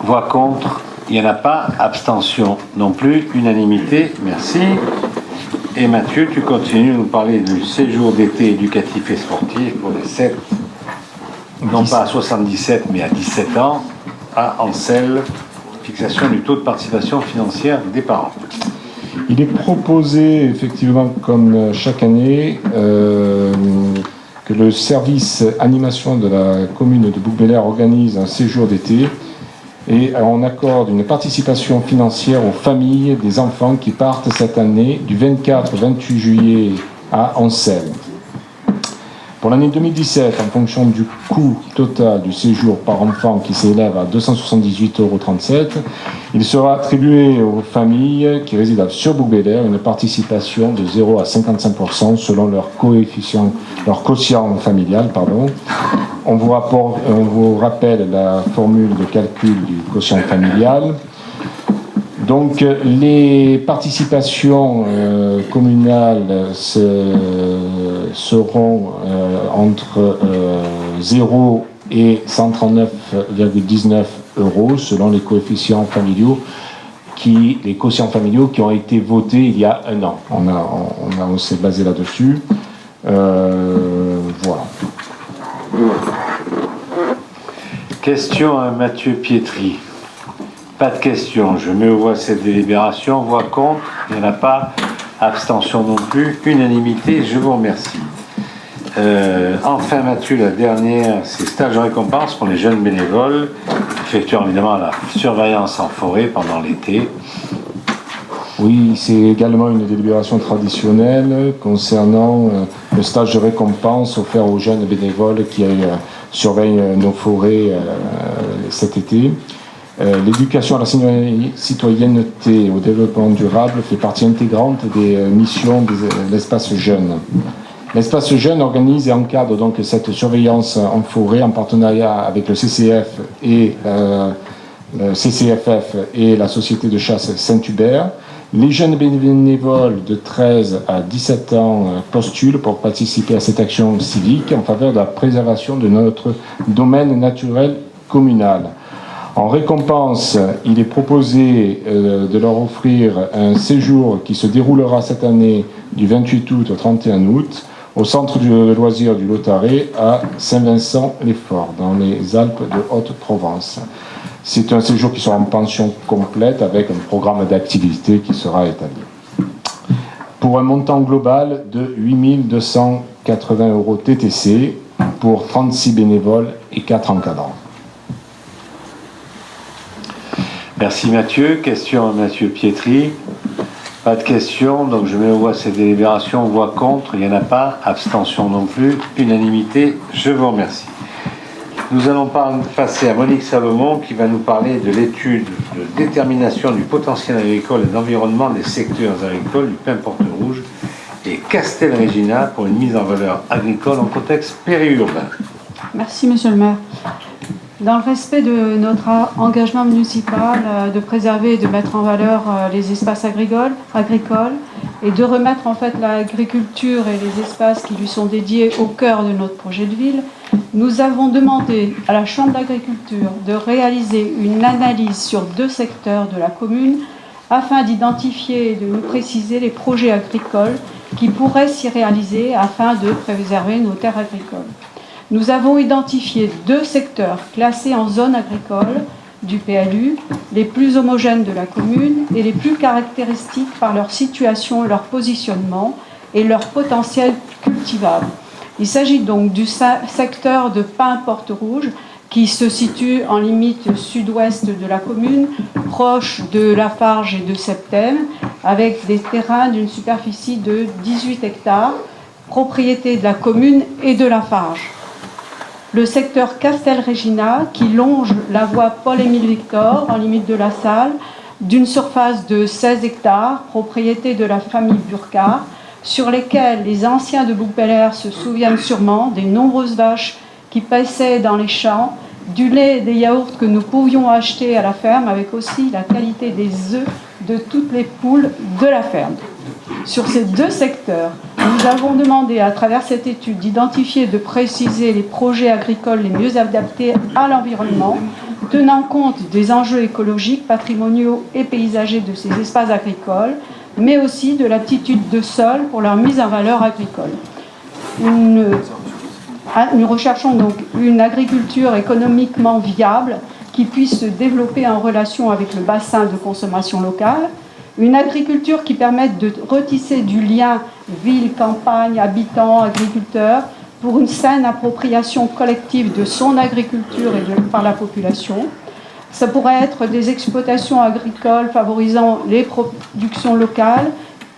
Voix contre, il n'y en a pas. Abstention non plus. Unanimité, merci. Et Mathieu, tu continues de nous parler du séjour d'été éducatif et sportif pour les 7, non pas à 77, mais à 17 ans, à Ancel, fixation du taux de participation financière des parents. Il est proposé, effectivement, comme chaque année, que le service animation de la commune de Bouc-Béliard organise un séjour d'été et on accorde une participation financière aux familles des enfants qui partent cette année du 24 au 28 juillet à Ancel. Pour l'année 2017, en fonction du coût total du séjour par enfant qui s'élève à 278,37 €, il sera attribué aux familles qui résident sur Bouc-Béliard une participation de 0 à 55% selon leur quotient familial. On vous rappelle la formule de calcul du quotient familial. Donc les participations communales seront entre 0 et 139,19 € selon les quotients familiaux qui ont été votés il y a un an. On s'est basé là-dessus. Voilà. Question à Mathieu Pietri. Pas de questions. Je mets au voie cette délibération. Voix contre. Il n'y en a pas. Abstention non plus. Unanimité. Je vous remercie. Enfin, Mathieu, la dernière, c'est stage de récompense pour les jeunes bénévoles, effectuant évidemment la surveillance en forêt pendant l'été. Oui, c'est également une délibération traditionnelle concernant le stage de récompense offert aux jeunes bénévoles qui surveillent nos forêts cet été. L'éducation à la citoyenneté et au développement durable fait partie intégrante des missions de l'espace jeune. L'espace jeune organise et encadre donc cette surveillance en forêt en partenariat avec le CCF et le CCFF et la société de chasse Saint-Hubert. Les jeunes bénévoles de 13 à 17 ans postulent pour participer à cette action civique en faveur de la préservation de notre domaine naturel communal. En récompense, il est proposé de leur offrir un séjour qui se déroulera cette année du 28 août au 31 août au centre de loisirs du Lotaret à Saint-Vincent-les-Forts, dans les Alpes de Haute-Provence. C'est un séjour qui sera en pension complète avec un programme d'activité qui sera établi. Pour un montant global de 8 280 € TTC pour 36 bénévoles et 4 encadrants. Merci Mathieu. Question à Mathieu Pietri. Pas de questions, donc je mets au voie cette délibération. Voix contre, il n'y en a pas. Abstention non plus. Unanimité, je vous remercie. Nous allons passer à Monique Salomon qui va nous parler de l'étude de détermination du potentiel agricole et d'environnement des secteurs agricoles du Pin Porte Rouge et Castelregina pour une mise en valeur agricole en contexte périurbain. Merci Monsieur le maire. Dans le respect de notre engagement municipal de préserver et de mettre en valeur les espaces agricoles et de remettre en fait l'agriculture et les espaces qui lui sont dédiés au cœur de notre projet de ville, nous avons demandé à la Chambre d'agriculture de réaliser une analyse sur 2 secteurs de la commune afin d'identifier et de nous préciser les projets agricoles qui pourraient s'y réaliser afin de préserver nos terres agricoles. Nous avons identifié 2 secteurs classés en zone agricole du PLU, les plus homogènes de la commune et les plus caractéristiques par leur situation et leur positionnement et leur potentiel cultivable. Il s'agit donc du secteur de Pin Porte Rouge qui se situe en limite sud-ouest de la commune, proche de Lafarge et de Septème, avec des terrains d'une superficie de 18 hectares, propriété de la commune et de Lafarge. Le secteur Castelregina, qui longe la voie Paul-Émile Victor, en limite de la Salle, d'une surface de 16 hectares, propriété de la famille Burkard, sur lesquels les anciens de Bouc-Béliard se souviennent sûrement des nombreuses vaches qui paissaient dans les champs, du lait et des yaourts que nous pouvions acheter à la ferme, avec aussi la qualité des œufs de toutes les poules de la ferme. Sur ces 2 secteurs, nous avons demandé à travers cette étude d'identifier et de préciser les projets agricoles les mieux adaptés à l'environnement tenant compte des enjeux écologiques, patrimoniaux et paysagers de ces espaces agricoles, mais aussi de l'aptitude de sol pour leur mise en valeur agricole. Nous recherchons donc une agriculture économiquement viable qui puisse se développer en relation avec le bassin de consommation locale, une agriculture qui permette de retisser du lien ville, campagne, habitants, agriculteurs, pour une saine appropriation collective de son agriculture par la population. Ça pourrait être des exploitations agricoles favorisant les productions locales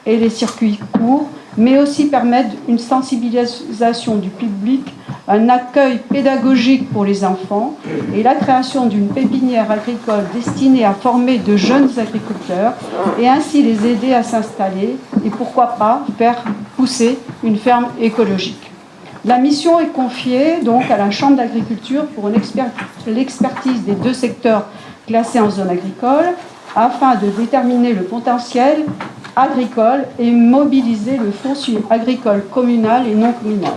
et les circuits courts, mais aussi permettre une sensibilisation du public, un accueil pédagogique pour les enfants et la création d'une pépinière agricole destinée à former de jeunes agriculteurs et ainsi les aider à s'installer et pourquoi pas faire pousser une ferme écologique. La mission est confiée donc à la Chambre d'agriculture pour l'expertise des 2 secteurs classés en zone agricole afin de déterminer le potentiel agricole et mobiliser le foncier agricole communal et non communal.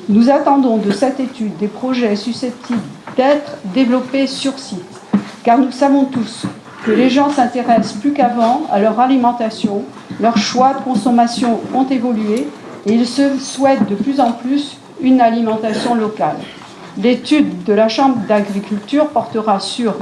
Nous attendons de cette étude des projets susceptibles d'être développés sur site, car nous savons tous que les gens s'intéressent plus qu'avant à leur alimentation, leurs choix de consommation ont évolué et ils se souhaitent de plus en plus une alimentation locale. L'étude de la Chambre d'agriculture portera sur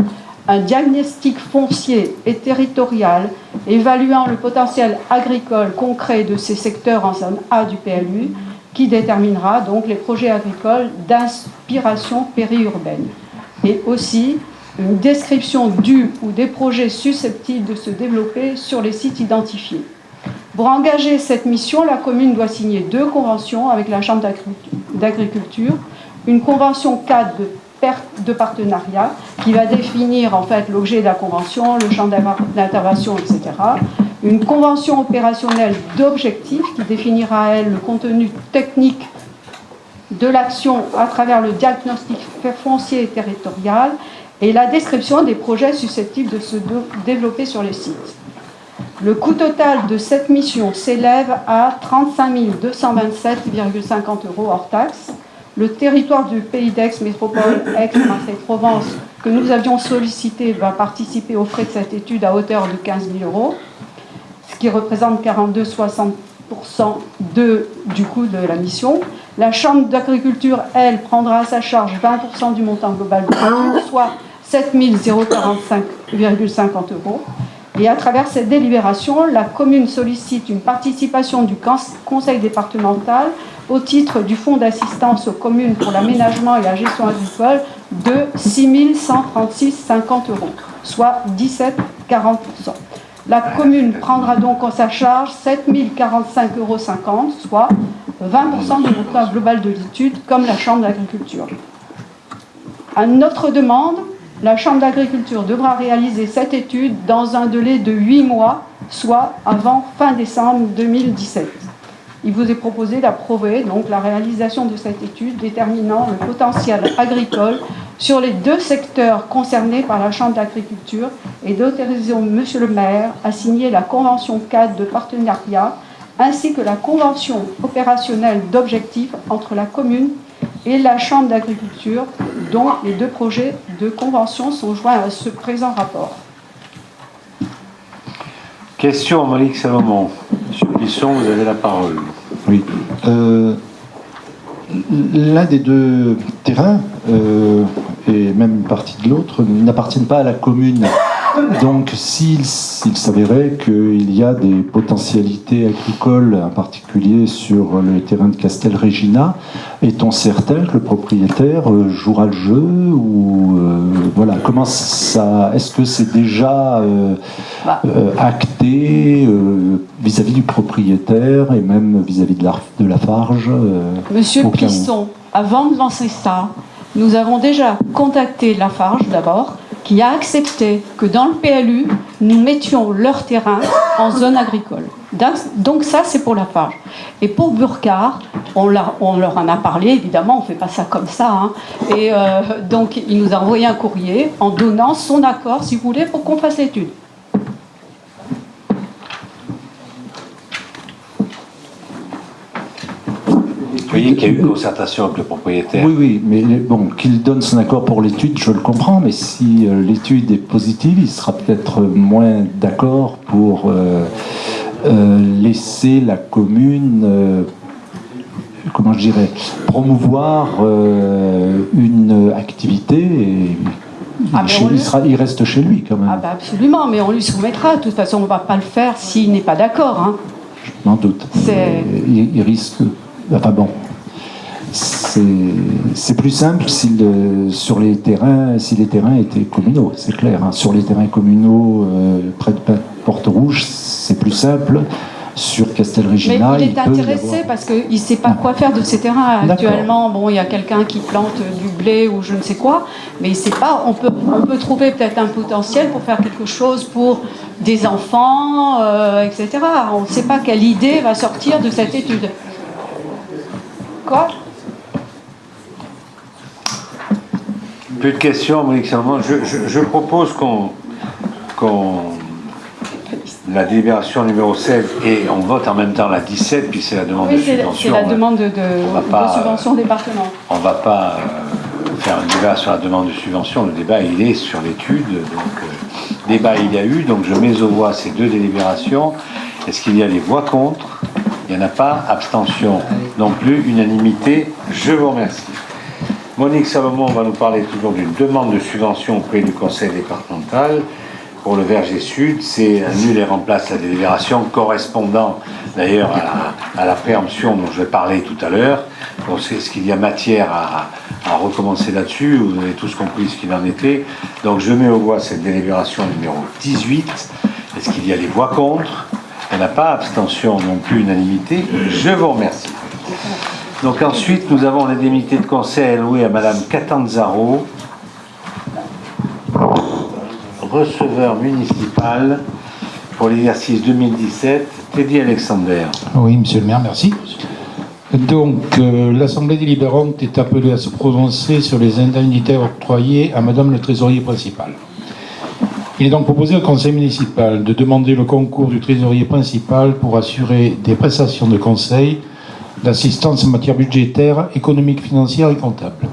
un diagnostic foncier et territorial évaluant le potentiel agricole concret de ces secteurs en zone A du PLU, qui déterminera donc les projets agricoles d'inspiration périurbaine. Et aussi une description du ou des projets susceptibles de se développer sur les sites identifiés. Pour engager cette mission, la commune doit signer 2 conventions avec la Chambre d'agriculture, une convention cadre de partenariat qui va définir en fait l'objet de la convention, le champ d'intervention, etc. Une convention opérationnelle d'objectifs qui définira, elle, le contenu technique de l'action à travers le diagnostic foncier et territorial et la description des projets susceptibles de se développer sur les sites. Le coût total de cette mission s'élève à 35 227,50 € hors taxes. Le territoire du Pays d'Aix Métropole, Aix-Marseille-Provence, que nous avions sollicité, va participer aux frais de cette étude à hauteur de 15 000 €, ce qui représente 42,60% du coût de la mission. La Chambre d'agriculture, elle, prendra à sa charge 20% du montant global de l'étude, soit 7 045,50 €. Et à travers cette délibération, la commune sollicite une participation du conseil départemental au titre du fonds d'assistance aux communes pour l'aménagement et la gestion agricole de 6 136,50 €, soit 17,40%. La commune prendra donc en sa charge 7 045,50 €, soit 20% du montant global de l'étude, comme la Chambre d'agriculture. À notre demande, la Chambre d'agriculture devra réaliser cette étude dans un délai de 8 mois, soit avant fin décembre 2017. Il vous est proposé d'approuver donc la réalisation de cette étude déterminant le potentiel agricole sur les 2 secteurs concernés par la Chambre d'agriculture et d'autoriser Monsieur le maire à signer la convention cadre de partenariat ainsi que la convention opérationnelle d'objectifs entre la commune et la Chambre d'agriculture, dont les 2 projets de convention sont joints à ce présent rapport. Question, Malik Salomon. Monsieur Plisson, vous avez la parole. Oui. L'un des 2 terrains, et même une partie de l'autre, n'appartiennent pas à la commune. Donc, s'il s'avérait qu'il y a des potentialités agricoles, en particulier sur le terrain de Castelregina, est-on certain que le propriétaire jouera le jeu ou voilà, comment ça, est-ce que c'est déjà acté vis-à-vis du propriétaire et même vis-à-vis de la Farge Monsieur Plisson, avant de lancer ça, nous avons déjà contacté la Farge d'abord, qui a accepté que dans le PLU, nous mettions leur terrain en zone agricole. Donc ça, c'est pour la Farge. Et pour Burkard, on leur en a parlé, évidemment, on ne fait pas ça comme ça. Hein. Et donc, il nous a envoyé un courrier en donnant son accord, si vous voulez, pour qu'on fasse l'étude. Oui, voyez qu'il y a eu concertation avec le propriétaire. Oui, oui, mais bon, qu'il donne son accord pour l'étude, je le comprends, mais si l'étude est positive, il sera peut-être moins d'accord pour laisser la commune, comment je dirais, promouvoir une activité. Et il reste chez lui quand même. Ah bah absolument, mais on lui soumettra. De toute façon, on ne va pas le faire s'il n'est pas d'accord. Hein. Je m'en doute. Il risque. Enfin bon. C'est plus simple si les terrains étaient communaux, c'est clair. Hein. Sur les terrains communaux près de Porte-Rouge, c'est plus simple. Sur Castelregina, mais il est intéressé parce qu'il ne sait pas quoi faire de ces terrains. Actuellement, bon, il y a quelqu'un qui plante du blé ou je ne sais quoi, mais il ne sait pas. On peut trouver peut-être un potentiel pour faire quelque chose pour des enfants, etc. On ne sait pas quelle idée va sortir de cette étude. Quoi ? Plus de questions, Monique Salomon. Je propose qu'on la délibération numéro 16 et on vote en même temps la 17, puis c'est la demande de subvention. C'est la demande de subvention au département. On ne va pas faire un débat sur la demande de subvention. Le débat, il est sur l'étude. Donc, débat, il y a eu. Donc, je mets aux voix ces deux délibérations. Est-ce qu'il y a des voix contre? Il n'y en a pas. Abstention non plus. Unanimité. Je vous remercie. Monique Salomon va nous parler toujours d'une demande de subvention auprès du conseil départemental pour le verger sud. C'est annule et remplace la délibération correspondant d'ailleurs à la préemption dont je vais parler tout à l'heure. Donc, est-ce qu'il y a matière à recommencer là-dessus? Vous avez tous compris ce qu'il en était. Donc je mets aux voix cette délibération numéro 18. Est-ce qu'il y a des voix contre? Il n'y en a pas. Abstention non plus. Unanimité. Je vous remercie. Donc ensuite, nous avons l'indemnité de conseil allouée à Madame Catanzaro, receveur municipal pour l'exercice 2017. Teddy Alexander. Oui, monsieur le maire, merci. Donc, l'Assemblée délibérante est appelée à se prononcer sur les indemnités octroyées à Madame le trésorier principal. Il est donc proposé au conseil municipal de demander le concours du trésorier principal pour assurer des prestations de conseil, d'assistance en matière budgétaire, économique, financière et comptable.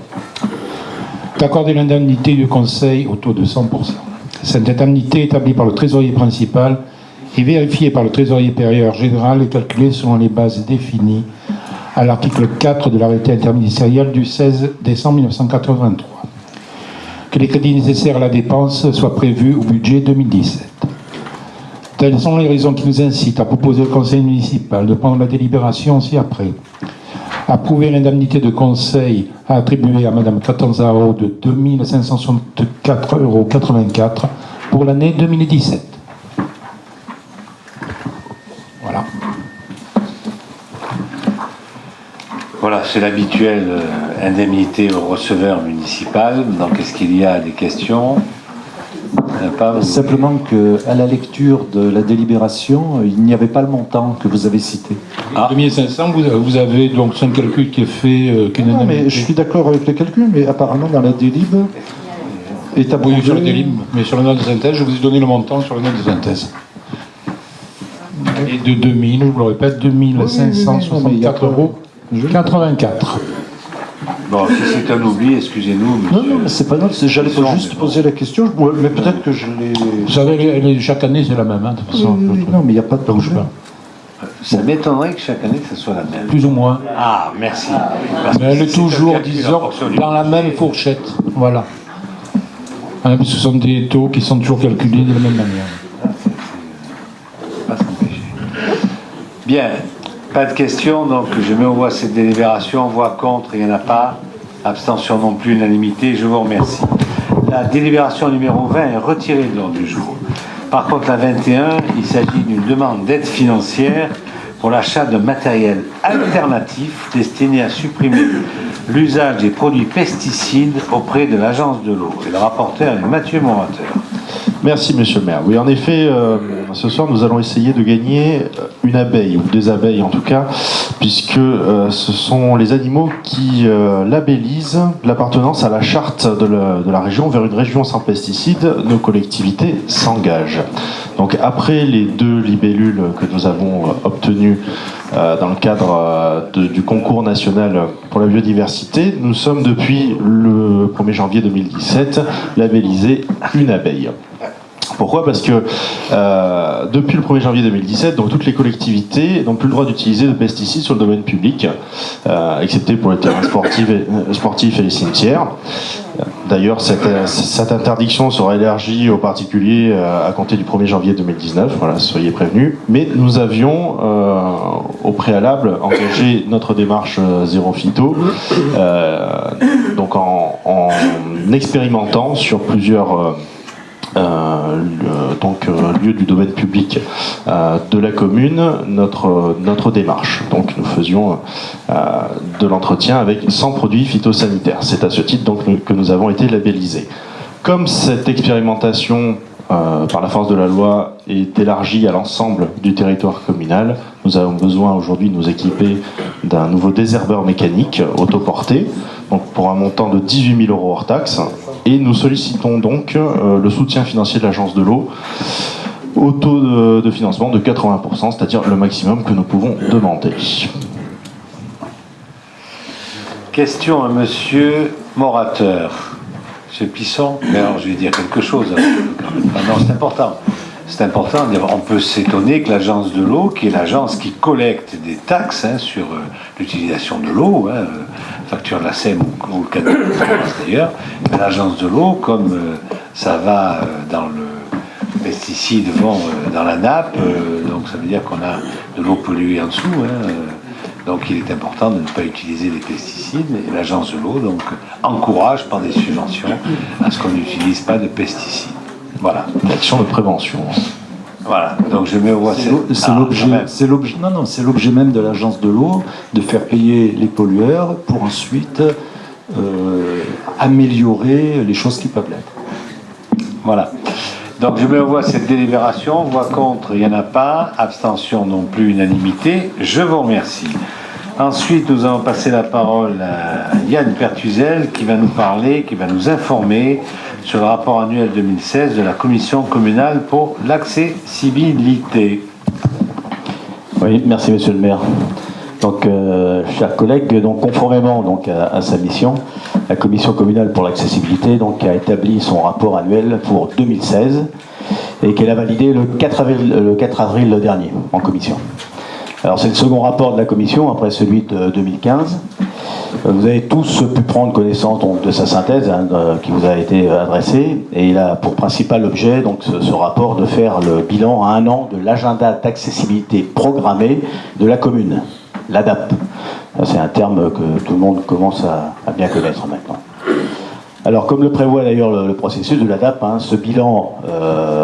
D'accorder l'indemnité du conseil au taux de 100%. Cette indemnité établie par le trésorier principal et vérifiée par le trésorier supérieur général est calculée selon les bases définies à l'article 4 de l'arrêté interministériel du 16 décembre 1983. Que les crédits nécessaires à la dépense soient prévus au budget 2017. Telles sont les raisons qui nous incitent à proposer au conseil municipal de prendre la délibération ci-après. Approuver l'indemnité de conseil à attribuer à Mme Catanzaro de 2 564,84 € pour l'année 2017. Voilà. Voilà, c'est l'habituelle indemnité au receveur municipal. Donc, est-ce qu'il y a des questions? Pas, simplement qu'à la lecture de la délibération, il n'y avait pas le montant que vous avez cité. 2500, vous avez donc c'est un calcul qui est fait... non, mais je suis d'accord avec le calcul, mais apparemment dans la délib est approuvé... Oui, sur la délib, mais sur la note de synthèse, je vous ai donné le montant sur la note de synthèse. Et de 2000, je vous le répète, 2564,84 €. Bon, si c'est un oubli, excusez-nous. Non, non, mais c'est pas notre. J'allais juste poser la question, mais peut-être que je l'ai. Vous savez, chaque année, c'est la même, hein, de toute façon. Non, mais il n'y a pas de problème. Ça m'étonnerait que chaque année, ce soit la même. Plus ou moins. Ah, merci. Mais elle est toujours, disons, dans la même fourchette. Voilà. Hein, ce sont des taux qui sont toujours calculés de la même manière. Pas s'empêcher. Bien. Pas de questions, donc je mets aux voix cette délibération. Voix contre, il n'y en a pas. Abstention non plus, unanimité. Je vous remercie. La délibération numéro 20 est retirée de l'ordre du jour. Par contre, la 21, il s'agit d'une demande d'aide financière pour l'achat de matériel alternatif destiné à supprimer l'usage des produits pesticides auprès de l'Agence de l'eau. Et le rapporteur est Mathieu Morateur. Merci, monsieur le maire. Oui, en effet, ce soir, nous allons essayer de gagner une abeille, ou des abeilles en tout cas, puisque ce sont les animaux qui labellisent l'appartenance à la charte de la région vers une région sans pesticides. Nos collectivités s'engagent. Donc, après les 2 libellules que nous avons obtenues dans le cadre du concours national pour la biodiversité. Nous sommes depuis le 1er janvier 2017 labellisés une abeille. Pourquoi ? Parce que depuis le 1er janvier 2017, donc toutes les collectivités n'ont plus le droit d'utiliser de pesticides sur le domaine public, excepté pour les terrains sportifs et les cimetières. D'ailleurs, cette interdiction sera élargie aux particuliers à compter du 1er janvier 2019, voilà, soyez prévenus. Mais nous avions, au préalable, engagé notre démarche zéro phyto, donc en expérimentant sur plusieurs lieu du domaine public de la commune notre démarche. Donc nous faisions de l'entretien avec 100 produits phytosanitaires. C'est à ce titre donc que nous avons été labellisés. Comme cette expérimentation par la force de la loi est élargie à l'ensemble du territoire communal, nous avons besoin aujourd'hui de nous équiper d'un nouveau désherbeur mécanique autoporté, donc pour un montant de 18 000 € hors taxe, et nous sollicitons donc le soutien financier de l'Agence de l'eau au taux de financement de 80%, c'est-à-dire le maximum que nous pouvons demander. Question à Monsieur Morateur. Monsieur Pisson, mais alors je vais dire quelque chose. Non, c'est important. C'est important. On peut s'étonner que l'Agence de l'eau, qui est l'agence qui collecte des taxes sur l'utilisation de l'eau, facture de la SEM ou le Canada d'ailleurs, mais l'Agence de l'eau, comme ça va dans le pesticide, vont dans la nappe, donc ça veut dire qu'on a de l'eau polluée en dessous. Donc il est important de ne pas utiliser des pesticides, et l'Agence de l'eau donc encourage par des subventions à ce qu'on n'utilise pas de pesticides. Voilà. L'action de prévention. Voilà. Donc je mets au voix. C'est l'objet même de l'Agence de l'eau de faire payer les pollueurs pour ensuite améliorer les choses qui peuvent l'être. Voilà. Donc je mets au voix cette délibération. Voix contre, il n'y en a pas. Abstention non plus, unanimité. Je vous remercie. Ensuite, nous allons passer la parole à Yann Pertuzel qui va nous parler, qui va nous informer sur le rapport annuel 2016 de la Commission communale pour l'accessibilité. Oui, merci Monsieur le maire. Donc, chers collègues, donc conformément donc à sa mission, la Commission communale pour l'accessibilité donc a établi son rapport annuel pour 2016 et qu'elle a validé le 4 avril dernier en commission. Alors c'est le second rapport de la Commission après celui de 2015. Vous avez tous pu prendre connaissance donc, de sa synthèse qui vous a été adressée, et il a pour principal objet donc ce rapport de faire le bilan à un an de l'agenda d'accessibilité programmée de la commune, l'ADAP. C'est un terme que tout le monde commence à bien connaître maintenant. Alors comme le prévoit d'ailleurs le processus de l'ADAP, ce bilan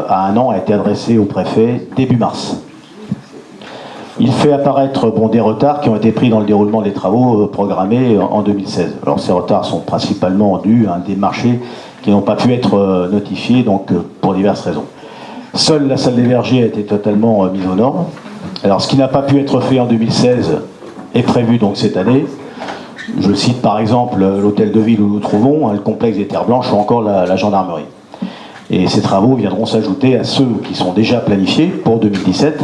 à un an a été adressé au préfet début mars. Il fait apparaître des retards qui ont été pris dans le déroulement des travaux programmés en 2016. Alors ces retards sont principalement dus à des marchés qui n'ont pas pu être notifiés donc, pour diverses raisons. Seule la salle des vergers a été totalement mise aux normes. Alors ce qui n'a pas pu être fait en 2016 est prévu donc cette année. Je cite par exemple l'hôtel de ville où nous trouvons, le complexe des Terres Blanches ou encore la gendarmerie. Et ces travaux viendront s'ajouter à ceux qui sont déjà planifiés pour 2017.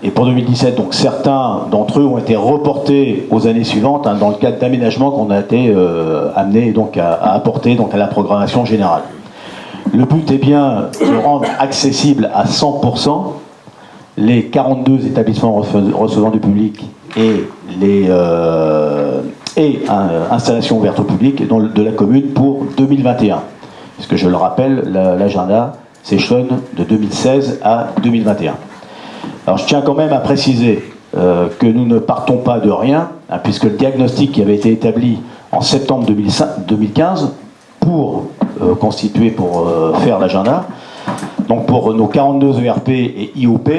Et pour 2017, donc certains d'entre eux ont été reportés aux années suivantes dans le cadre d'aménagements qu'on a été amenés donc à apporter donc à la programmation générale. Le but est bien de rendre accessible à 100% les 42 établissements recevant du public et les installations ouvertes au public de la commune pour 2021. Parce que je le rappelle, l'agenda s'échelonne de 2016 à 2021. Alors je tiens quand même à préciser que nous ne partons pas de rien, puisque le diagnostic qui avait été établi en septembre 2015 pour faire l'agenda, donc pour nos 42 ERP et IOP,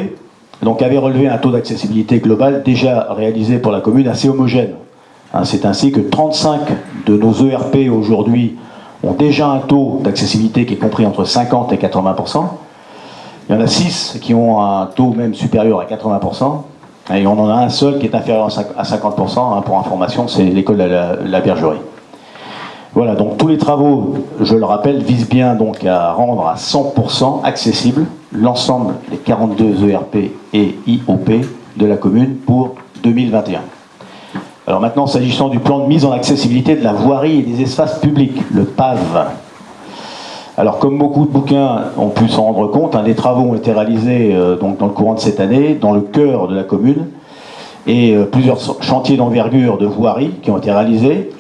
donc avait relevé un taux d'accessibilité global déjà réalisé pour la commune assez homogène. C'est ainsi que 35 de nos ERP aujourd'hui ont déjà un taux d'accessibilité qui est compris entre 50 et 80%. Il y en a 6 qui ont un taux même supérieur à 80%. Et on en a un seul qui est inférieur à 50%. Pour information, c'est l'école de la bergerie. Voilà, donc tous les travaux, je le rappelle, visent bien donc à rendre à 100% accessible l'ensemble des 42 ERP et IOP de la commune pour 2021. Alors maintenant, s'agissant du plan de mise en accessibilité de la voirie et des espaces publics, le PAV. Alors comme beaucoup de bouquins ont pu s'en rendre compte, des travaux ont été réalisés donc dans le courant de cette année, dans le cœur de la commune, et plusieurs chantiers d'envergure de voirie qui ont été réalisés.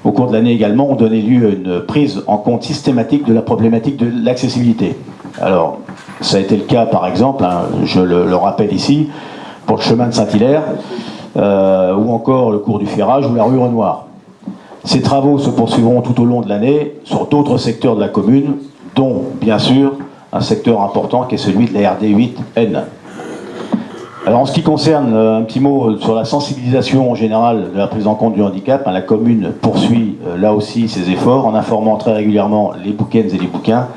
Au cours de l'année également, ont donné lieu à une prise en compte systématique de la problématique de l'accessibilité. Alors, ça a été le cas par exemple, je le rappelle ici, pour le chemin de Saint-Hilaire, ou encore le cours du Ferrage ou la rue Renoir. Ces travaux se poursuivront tout au long de l'année sur d'autres secteurs de la commune, dont, bien sûr, un secteur important qui est celui de la RD 8N. Alors, en ce qui concerne un petit mot sur la sensibilisation en général de la prise en compte du handicap, la commune poursuit là aussi ses efforts en informant très régulièrement les bouquins et les bouquins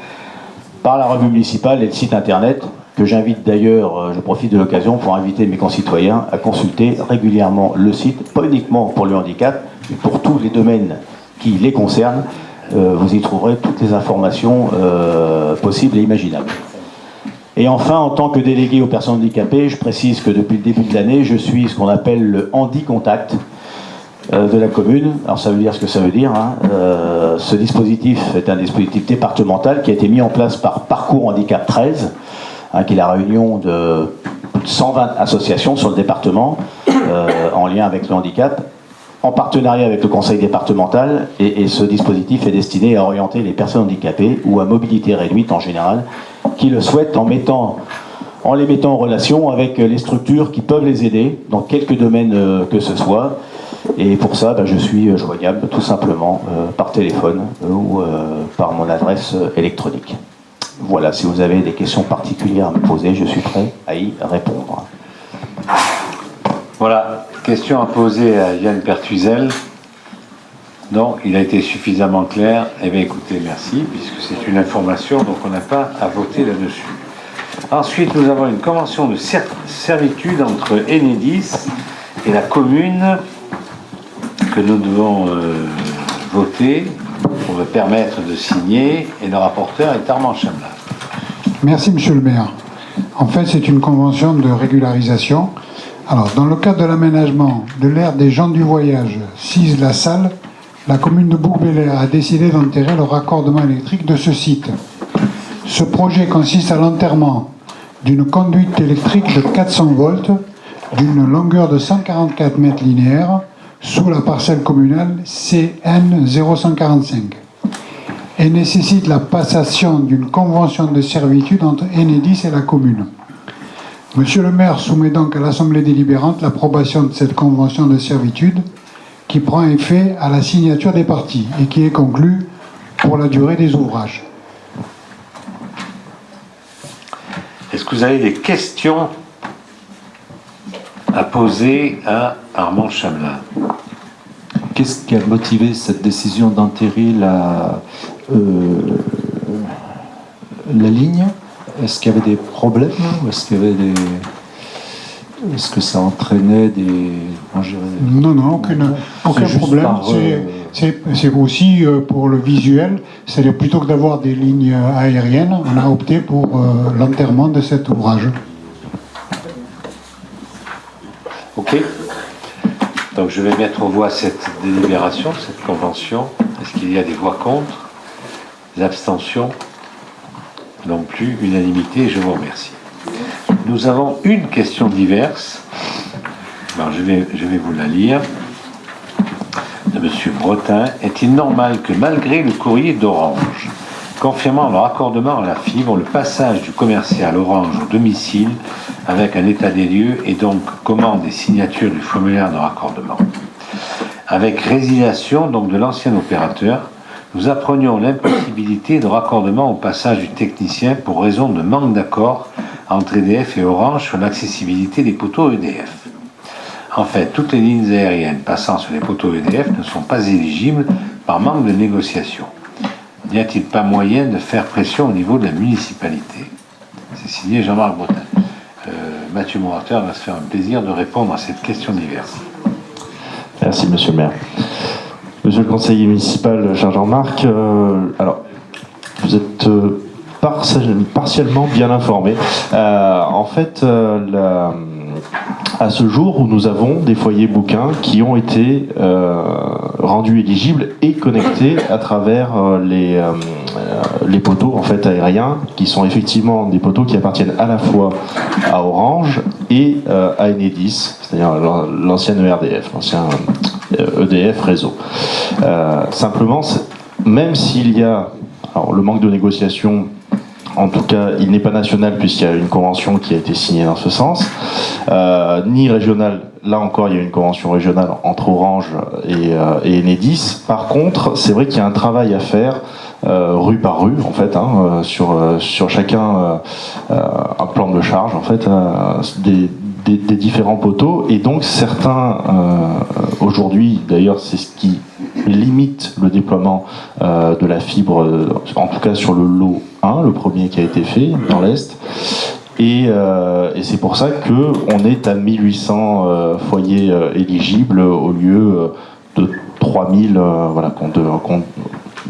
par la revue municipale et le site internet, que j'invite d'ailleurs, je profite de l'occasion pour inviter mes concitoyens à consulter régulièrement le site, pas uniquement pour le handicap, mais pour tous les domaines qui les concernent. Vous y trouverez toutes les informations possibles et imaginables. Et enfin, en tant que délégué aux personnes handicapées, je précise que depuis le début de l'année, je suis ce qu'on appelle le Handi-Contact de la commune. Alors ça veut dire ce que ça veut dire. Ce dispositif est un dispositif départemental qui a été mis en place par Parcours Handicap 13, qui est la réunion de 120 associations sur le département en lien avec le handicap, en partenariat avec le conseil départemental, et ce dispositif est destiné à orienter les personnes handicapées ou à mobilité réduite en général, qui le souhaitent en les mettant en relation avec les structures qui peuvent les aider dans quelques domaines que ce soit. Et pour ça, je suis joignable tout simplement par téléphone ou par mon adresse électronique. Voilà, si vous avez des questions particulières à me poser, je suis prêt à y répondre. Voilà, question à poser à Yann Pertuzel. Non, il a été suffisamment clair. Eh bien écoutez, merci, puisque c'est une information, donc on n'a pas à voter là-dessus. Ensuite, nous avons une convention de servitude entre Enedis et la commune que nous devons voter pour me permettre de signer, et le rapporteur est Armand Chamelin. Merci Monsieur le maire. En fait, c'est une convention de régularisation. Alors, dans le cadre de l'aménagement de l'aire des gens du voyage, Cise-la-Salle, la commune de Bouc-Bélier a décidé d'enterrer le raccordement électrique de ce site. Ce projet consiste à l'enterrement d'une conduite électrique de 400 volts, d'une longueur de 144 mètres linéaires, sous la parcelle communale CN 0145, et nécessite la passation d'une convention de servitude entre Enedis et la commune. Monsieur le maire soumet donc à l'Assemblée délibérante l'approbation de cette convention de servitude qui prend effet à la signature des parties et qui est conclue pour la durée des ouvrages. Est-ce que vous avez des questions à poser à Armand Chamelin? Qu'est-ce qui a motivé cette décision d'enterrer la ligne? Est-ce qu'il y avait des problèmes ou est-ce qu'il y avait des... Est-ce que ça entraînait des... Non, aucun problème. C'est aussi pour le visuel, c'est-à-dire plutôt que d'avoir des lignes aériennes, on a opté pour l'enterrement de cet ouvrage. Ok. Donc je vais mettre aux voix cette délibération, cette convention. Est-ce qu'il y a des voix contre? Des abstentions? Non plus, unanimité, je vous remercie. Nous avons une question diverse. Alors je vais vous la lire. De M. Bretin. Est-il normal que malgré le courrier d'Orange confirmant le raccordement à la fibre, le passage du commercial Orange au domicile avec un état des lieux et donc commande et signature du formulaire de raccordement, avec résiliation donc de l'ancien opérateur, nous apprenions l'impossibilité de raccordement au passage du technicien pour raison de manque d'accord entre EDF et Orange sur l'accessibilité des poteaux EDF. En fait, toutes les lignes aériennes passant sur les poteaux EDF ne sont pas éligibles par manque de négociation. N'y a-t-il pas moyen de faire pression au niveau de la municipalité? C'est signé Jean-Marc Bretin. Mathieu Morateur va se faire un plaisir de répondre à cette question diverse. Merci, monsieur le maire. Monsieur le conseiller municipal, cher Jean-Marc, alors, vous êtes partiellement bien informé. En fait, à ce jour où nous avons des foyers bouquins qui ont été rendus éligibles et connectés à travers les poteaux en fait aériens, qui sont effectivement des poteaux qui appartiennent à la fois à Orange et à Enedis, c'est-à-dire l'ancienne ERDF, l'ancien EDF réseau. Simplement, même s'il y a alors, le manque de négociation, en tout cas, il n'est pas national puisqu'il y a une convention qui a été signée dans ce sens, ni régional. Là encore, il y a une convention régionale entre Orange et Enedis. Par contre, c'est vrai qu'il y a un travail à faire rue par rue, en fait, sur chacun un plan de charge, en fait, des différents poteaux. Et donc, certains, aujourd'hui, d'ailleurs, c'est ce qui limite le déploiement de la fibre, en tout cas sur le lot 1, le premier qui a été fait dans l'Est. Et c'est pour ça qu'on est à 1800 foyers éligibles au lieu de 3000, voilà,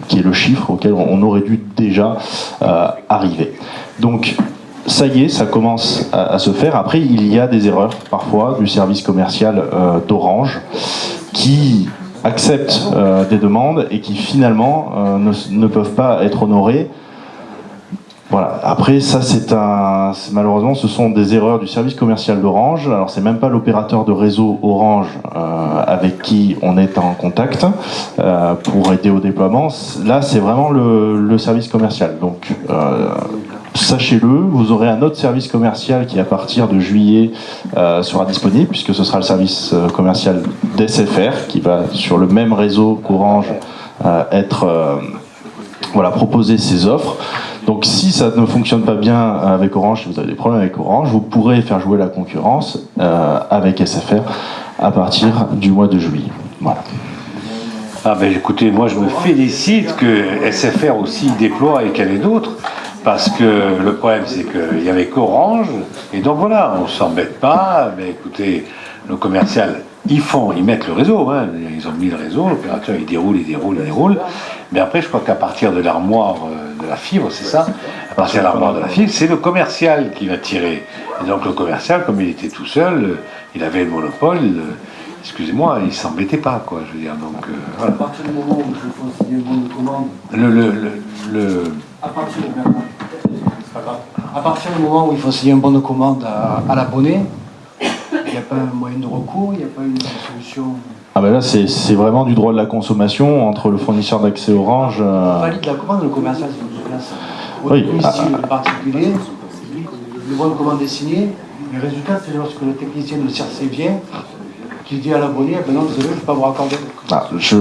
qui est le chiffre auquel on aurait dû déjà arriver. Donc, ça y est, ça commence à se faire. Après, il y a des erreurs, parfois, du service commercial d'Orange, qui acceptent des demandes et qui, finalement, ne peuvent pas être honorées. Voilà. Après, ça, malheureusement, ce sont des erreurs du service commercial d'Orange. Alors, c'est même pas l'opérateur de réseau Orange avec qui on est en contact pour aider au déploiement. Là, c'est vraiment le service commercial. Donc, sachez-le, vous aurez un autre service commercial qui, à partir de juillet, sera disponible, puisque ce sera le service commercial d'SFR, qui va, sur le même réseau qu'Orange, proposer ses offres. Donc si ça ne fonctionne pas bien avec Orange, si vous avez des problèmes avec Orange, vous pourrez faire jouer la concurrence avec SFR à partir du mois de juillet. Voilà. Ah ben écoutez, moi je me félicite que SFR aussi déploie et qu'il y en ait d'autres, parce que le problème c'est qu'il n'y avait qu'Orange, et donc voilà, on ne s'embête pas, mais écoutez, le commercial, ils mettent le réseau, hein, ils ont mis le réseau, l'opérateur il déroule, mais après je crois qu'à partir de l'armoire de la fibre, c'est ça, à partir de l'armoire de la fibre, c'est le commercial qui va tirer. Et donc le commercial, comme il était tout seul, il avait le monopole, excusez-moi, il s'embêtait pas, quoi, je veux dire, donc voilà. À partir du moment où je faut signer une bonne commande, à partir du moment où il faut signer une bonne commande à l'abonné, il n'y a pas un moyen de recours, il n'y a pas une solution. Ah ben là, c'est vraiment du droit de la consommation entre le fournisseur d'accès Orange. On valide la commande, le commercial se place au domicile du particulier, le bon de commande est signé. Le résultat, c'est lorsque le technicien de CRC vient, qui dit à l'abonné, ben non, désolé, je ne peux pas vous raccorder. Ah, je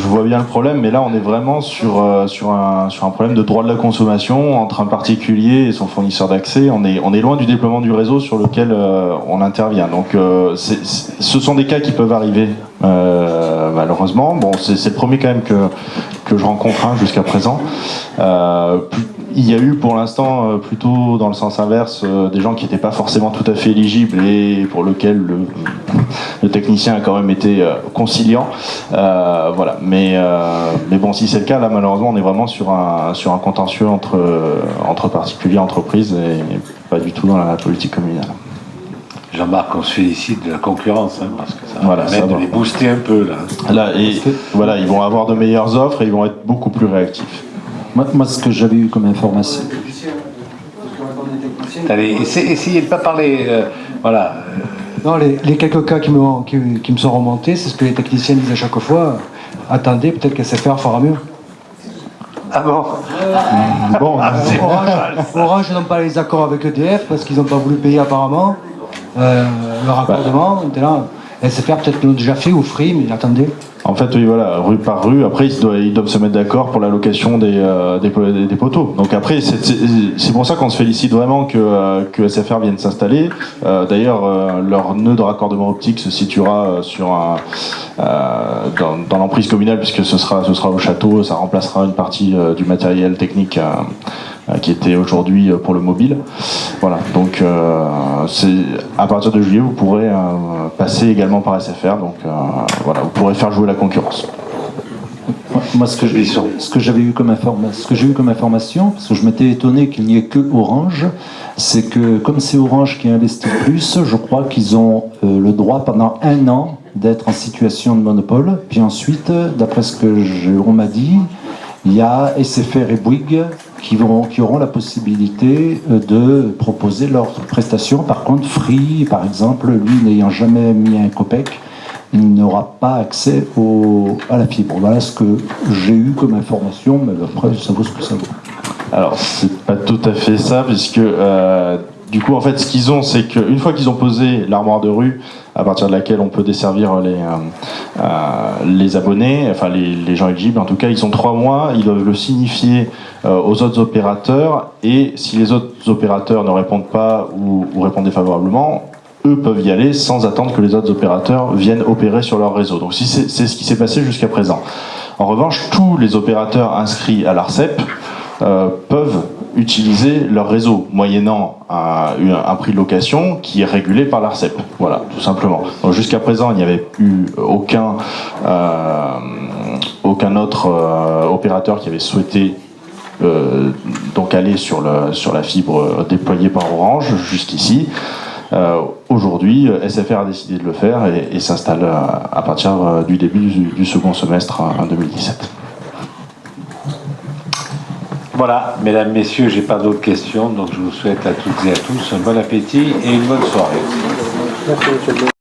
vois bien le problème, mais là on est vraiment sur un problème de droit de la consommation entre un particulier et son fournisseur d'accès. On est loin du déploiement du réseau sur lequel on intervient. Donc ce sont des cas qui peuvent arriver malheureusement. Bon, c'est le premier quand même que je rencontre jusqu'à présent. Il y a eu pour l'instant plutôt dans le sens inverse des gens qui n'étaient pas forcément tout à fait éligibles et pour lesquels le technicien a quand même été conciliant. Voilà. Mais bon, si c'est le cas, là malheureusement on est vraiment sur un contentieux entre particuliers et entreprises et pas du tout dans la politique communale. Jean-Marc, on se félicite de la concurrence, parce que ça va voilà, permettre de les booster un peu. Voilà, ils vont avoir de meilleures offres et ils vont être beaucoup plus réactifs. Moi, ce que j'avais eu comme information... Allez, essayez de ne pas parler... voilà. Non, les quelques cas qui me sont remontés, c'est ce que les techniciens disent à chaque fois. Attendez, peut-être que SFR fera mieux. Ah bon Bon, Orange n'ont pas les accords avec EDF parce qu'ils n'ont pas voulu payer apparemment le raccordement. Maintenant, SFR peut-être l'ont déjà fait ou Free, mais attendez. En fait, oui, voilà, rue par rue. Après, ils doivent se mettre d'accord pour l'allocation des poteaux. Donc après, c'est pour ça qu'on se félicite vraiment que SFR vienne s'installer. D'ailleurs, leur nœud de raccordement optique se situera dans l'emprise communale, puisque ce sera au château. Ça remplacera une partie du matériel technique qui était aujourd'hui pour le mobile. Voilà. Donc, à partir de juillet, vous pourrez passer également par SFR. Donc, voilà, vous pourrez faire jouer la concurrence. Moi, ce que j'ai eu comme information, parce que je m'étais étonné qu'il n'y ait que Orange, c'est que comme c'est Orange qui investit plus, je crois qu'ils ont le droit pendant 1 an d'être en situation de monopole. Puis ensuite, d'après ce que on m'a dit, il y a SFR et Bouygues qui auront la possibilité de proposer leurs prestations. Par contre, Free, par exemple, lui n'ayant jamais mis un copec, il n'aura pas accès à la fibre. Voilà ce que j'ai eu comme information, mais après, ça vaut ce que ça vaut. Alors, c'est pas tout à fait ça, puisque du coup, en fait, ce qu'ils ont, c'est qu'une fois qu'ils ont posé l'armoire de rue, à partir de laquelle on peut desservir les abonnés, enfin les gens éligibles, en tout cas, ils ont 3 mois, ils doivent le signifier aux autres opérateurs, et si les autres opérateurs ne répondent pas ou répondent défavorablement, eux peuvent y aller sans attendre que les autres opérateurs viennent opérer sur leur réseau. Donc c'est ce qui s'est passé jusqu'à présent. En revanche, tous les opérateurs inscrits à l'ARCEP peuvent utiliser leur réseau, moyennant un prix de location qui est régulé par l'ARCEP. Voilà, tout simplement. Donc jusqu'à présent, il n'y avait eu aucun autre opérateur qui avait souhaité donc aller sur la fibre déployée par Orange jusqu'ici. Aujourd'hui, SFR a décidé de le faire et s'installe à partir du début du second semestre en 2017. Voilà, mesdames, messieurs, j'ai pas d'autres questions, donc je vous souhaite à toutes et à tous un bon appétit et une bonne soirée. Merci, monsieur le maire.